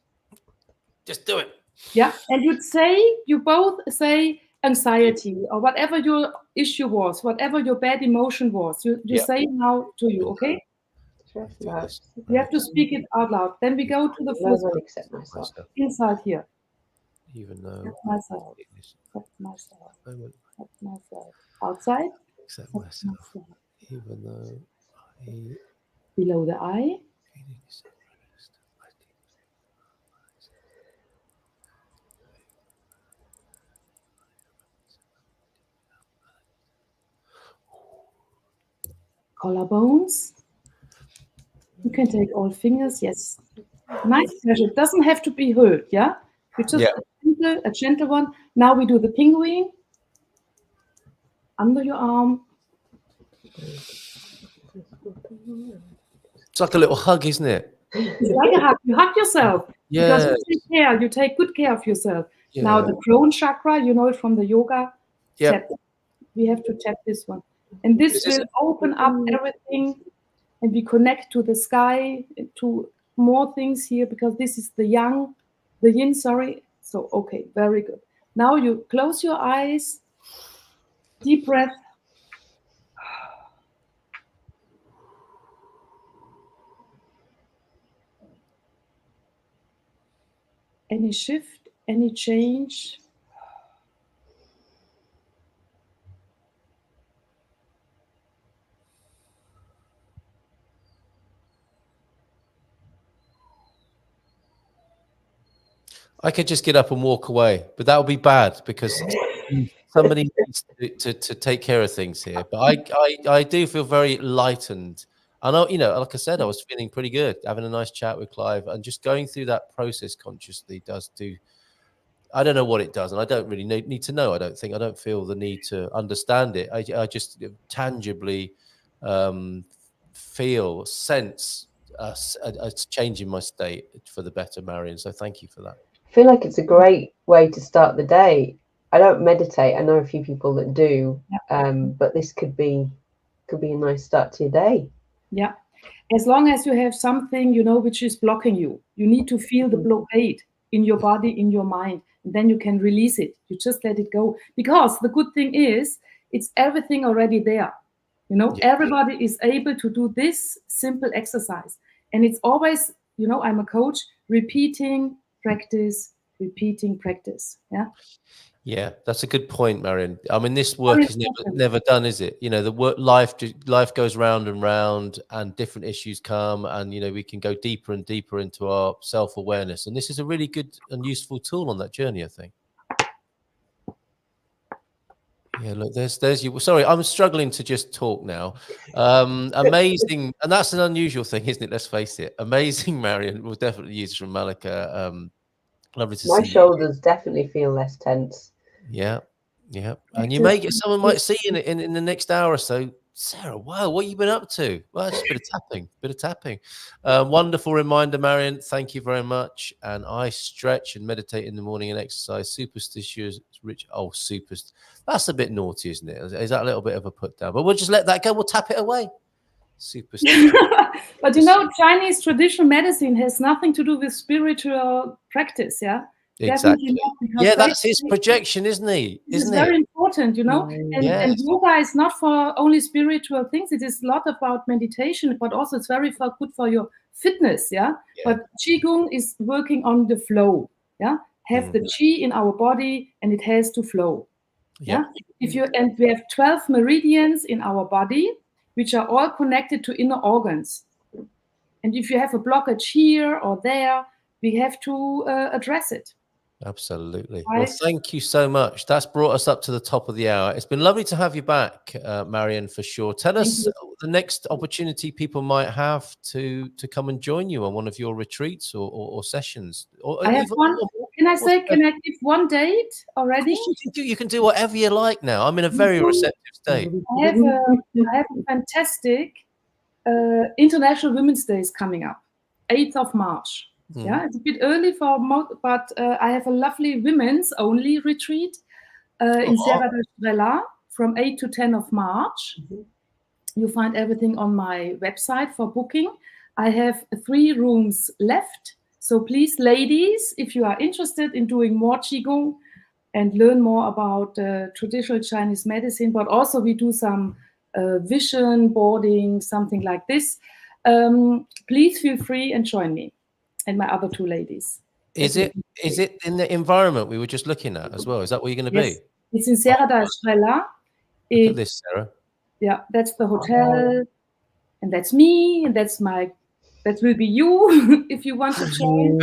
Just do it. Yeah, and you both say anxiety or whatever your issue was, whatever your bad emotion was. You say now to you, okay? You have to speak it out loud. Then we go to the first accept myself. inside here. Even though Accept myself. Accept myself. Accept myself. Outside. Accept myself. Even though I below the eye. Collarbones. You can take all fingers, yes. Nice pressure. It doesn't have to be hurt, yeah? It's just a gentle one. Now we do the penguin. Under your arm. It's like a little hug, isn't it? It's like a hug. You hug yourself. Yeah. Because you take care. You take good care of yourself. Yeah. Now the crown chakra, you know it from the yoga. Yep. Tap. We have to tap this one. And this will open up everything. And we connect to the sky, to more things here, because this is the yin, sorry. So, okay, very good. Now you close your eyes, deep breath. Any shift, any change? I could just get up and walk away, but that would be bad because somebody needs to take care of things here. But I do feel very lightened. I know, you know, like I said, I was feeling pretty good, having a nice chat with Clive, and just going through that process consciously does do. I don't know what it does, and I don't really need to know. I don't feel the need to understand it. I just tangibly sense a change in my state for the better, Marion. So thank you for that. I feel like it's a great way to start the day. I don't meditate. I know a few people that do, but this could be a nice start to your day. Yeah, as long as you have something, you know, which is blocking you. You need to feel the blockade in your body, in your mind, and then you can release it. You just let it go. Because the good thing is, it's everything already there. You know, everybody is able to do this simple exercise. And it's always, you know, I'm a coach, repeating, practice, repeating, practice. Yeah. Yeah, that's a good point, Marion. I mean, this work is never done, is it? You know, the work life goes round and round, and different issues come, and you know, we can go deeper and deeper into our self-awareness. And this is a really good and useful tool on that journey, I think. Yeah, look, there's you. Sorry, I'm struggling to just talk now. Amazing, and that's an unusual thing, isn't it? Let's face it. Amazing, Marion. We'll definitely use from Malika. Lovely to My see you. shoulders definitely feel less tense. Yeah, yeah. And you may get someone might see you in the next hour or so. Sarah, wow, what you been up to? Well, just a bit of tapping, bit of tapping. Wonderful reminder, Marion. Thank you very much. And I stretch and meditate in the morning and exercise. Superstitious, rich. Oh, that's a bit naughty, isn't it? Is that a little bit of a put down? But we'll just let that go. We'll tap it away. Superstitious. But you know, Chinese traditional medicine has nothing to do with spiritual practice. Yeah. Exactly. Definitely not, because Yeah, that's his projection, isn't he? It's very important, you know. And yoga is not for only spiritual things. It is a lot about meditation, but also it's very good for your fitness. Yeah. But Qigong is working on the flow. Yeah. Have the Qi in our body, and it has to flow. Yeah. And we have 12 meridians in our body, which are all connected to inner organs. And if you have a blockage here or there, we have to address it. Absolutely. Well, thank you so much. That's brought us up to the top of the hour. It's been lovely to have you back, Marion, for sure. Tell us the next opportunity people might have to come and join you on one of your retreats or sessions. Or I have one. Can I give one date already? You can do whatever you like now. I'm in a very receptive state. I have a fantastic International Women's Day is coming up, 8th of March. Yeah, it's a bit early for most, but I have a lovely women's only retreat in Serra da Estrela from 8 to 10 of March. You find everything on my website for booking. I have 3 rooms left. So please, ladies, if you are interested in doing more Qigong and learn more about traditional Chinese medicine, but also we do some vision boarding, something like this, please feel free and join me. And my other 2 ladies. Is it in the environment we were just looking at as well? Is that where you're going to be? It's in Serra da Estrela. Look at this, Sarah. Yeah, that's the hotel, and that's me, and that will be you if you want to join.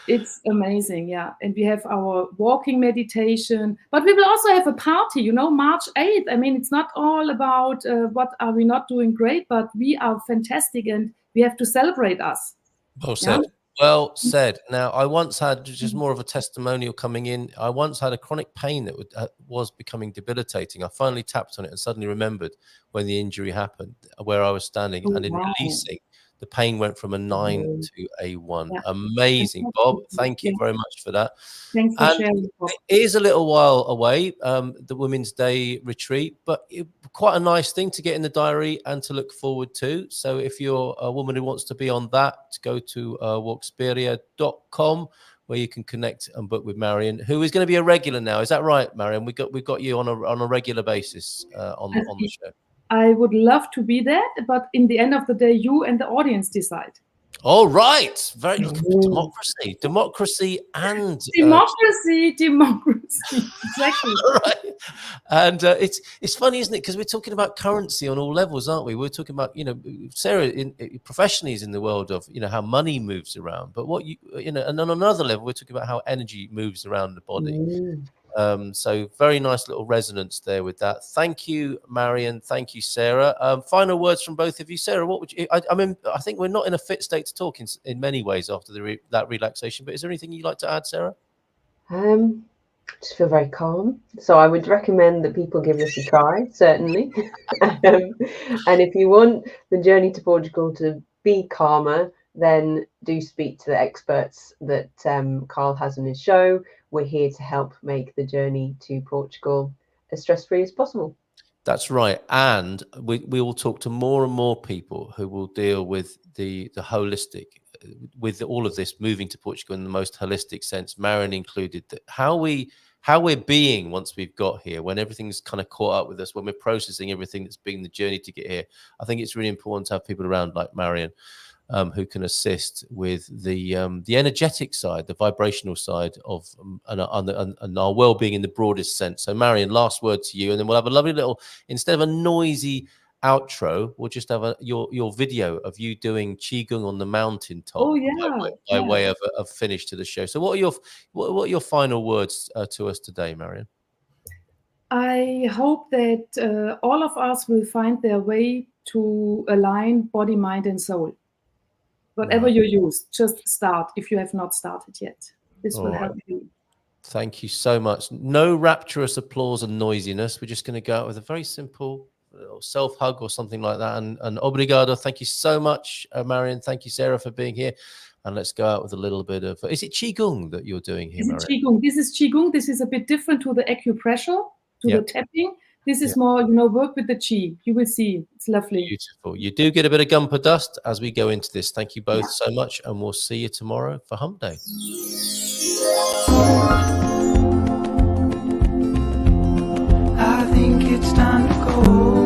It's amazing, yeah. And we have our walking meditation, but we will also have a party, you know, March 8th. I mean, it's not all about what are we not doing great, but we are fantastic, and we have to celebrate us. Well said. Yeah? Well said. Now, I once had just more of a testimonial coming in. I once had a chronic pain that was becoming debilitating. I finally tapped on it and suddenly remembered when the injury happened, where I was standing, and in releasing, the pain went from a 9 to a 1. Yeah. Amazing, Bob. Thank you very much for that. Thanks for sharing. It is a little while away, the Women's Day retreat, but quite a nice thing to get in the diary and to look forward to. So if you're a woman who wants to be on that, go to walksperia.com, where you can connect and book with Marion, who is going to be a regular now. Is that right, Marion? We've got you on a regular basis on the show. I would love to be there, but in the end of the day, you and the audience decide. All right. Very democracy and democracy. Exactly. Right. And it's funny, isn't it? Because we're talking about currency on all levels, aren't we? We're talking about, you know, Sarah professionally is in the world of, you know, how money moves around, but what you know, and on another level, we're talking about how energy moves around the body. So very nice little resonance there with that. Thank you, Marion. Thank you, Sarah. Final words from both of you. Sarah, what would you? I mean, I think we're not in a fit state to talk in many ways after that relaxation. But is there anything you'd like to add, Sarah? Just feel very calm. So I would recommend that people give this a try, certainly. And if you want the journey to Portugal to be calmer, then do speak to the experts that Carl has on his show. We're here to help make the journey to Portugal as stress-free as possible. That's right. And we will talk to more and more people who will deal with the holistic, with all of this moving to Portugal in the most holistic sense, Marion included, that how we're being once we've got here, when everything's kind of caught up with us, when we're processing everything that's been the journey to get here. I think it's really important to have people around like Marion, who can assist with the energetic side, the vibrational side of and our well-being in the broadest sense. So, Marion, last word to you, and then we'll have a lovely little, instead of a noisy outro, we'll just have your video of you doing Qigong on the mountaintop. Oh yeah, by way of finish to the show. So, what are your final words to us today, Marion? I hope that all of us will find their way to align body, mind, and soul. Whatever Right. you use, just start if you have not started yet. This All will right. help you. Thank you so much. No rapturous applause and noisiness. We're just going to go out with a very simple self-hug or something like that. And obrigado. Thank you so much, Marion. Thank you, Sarah, for being here. And let's go out with a little bit of... Is it Qigong that you're doing here, Marion? Qigong. This is Qigong. This is a bit different to the acupressure, to the tapping. This is more, work with the Qi. You will see. It's lovely. Beautiful. You do get a bit of gumper dust as we go into this. Thank you both so much. And we'll see you tomorrow for Hump Day. I think it's time to go.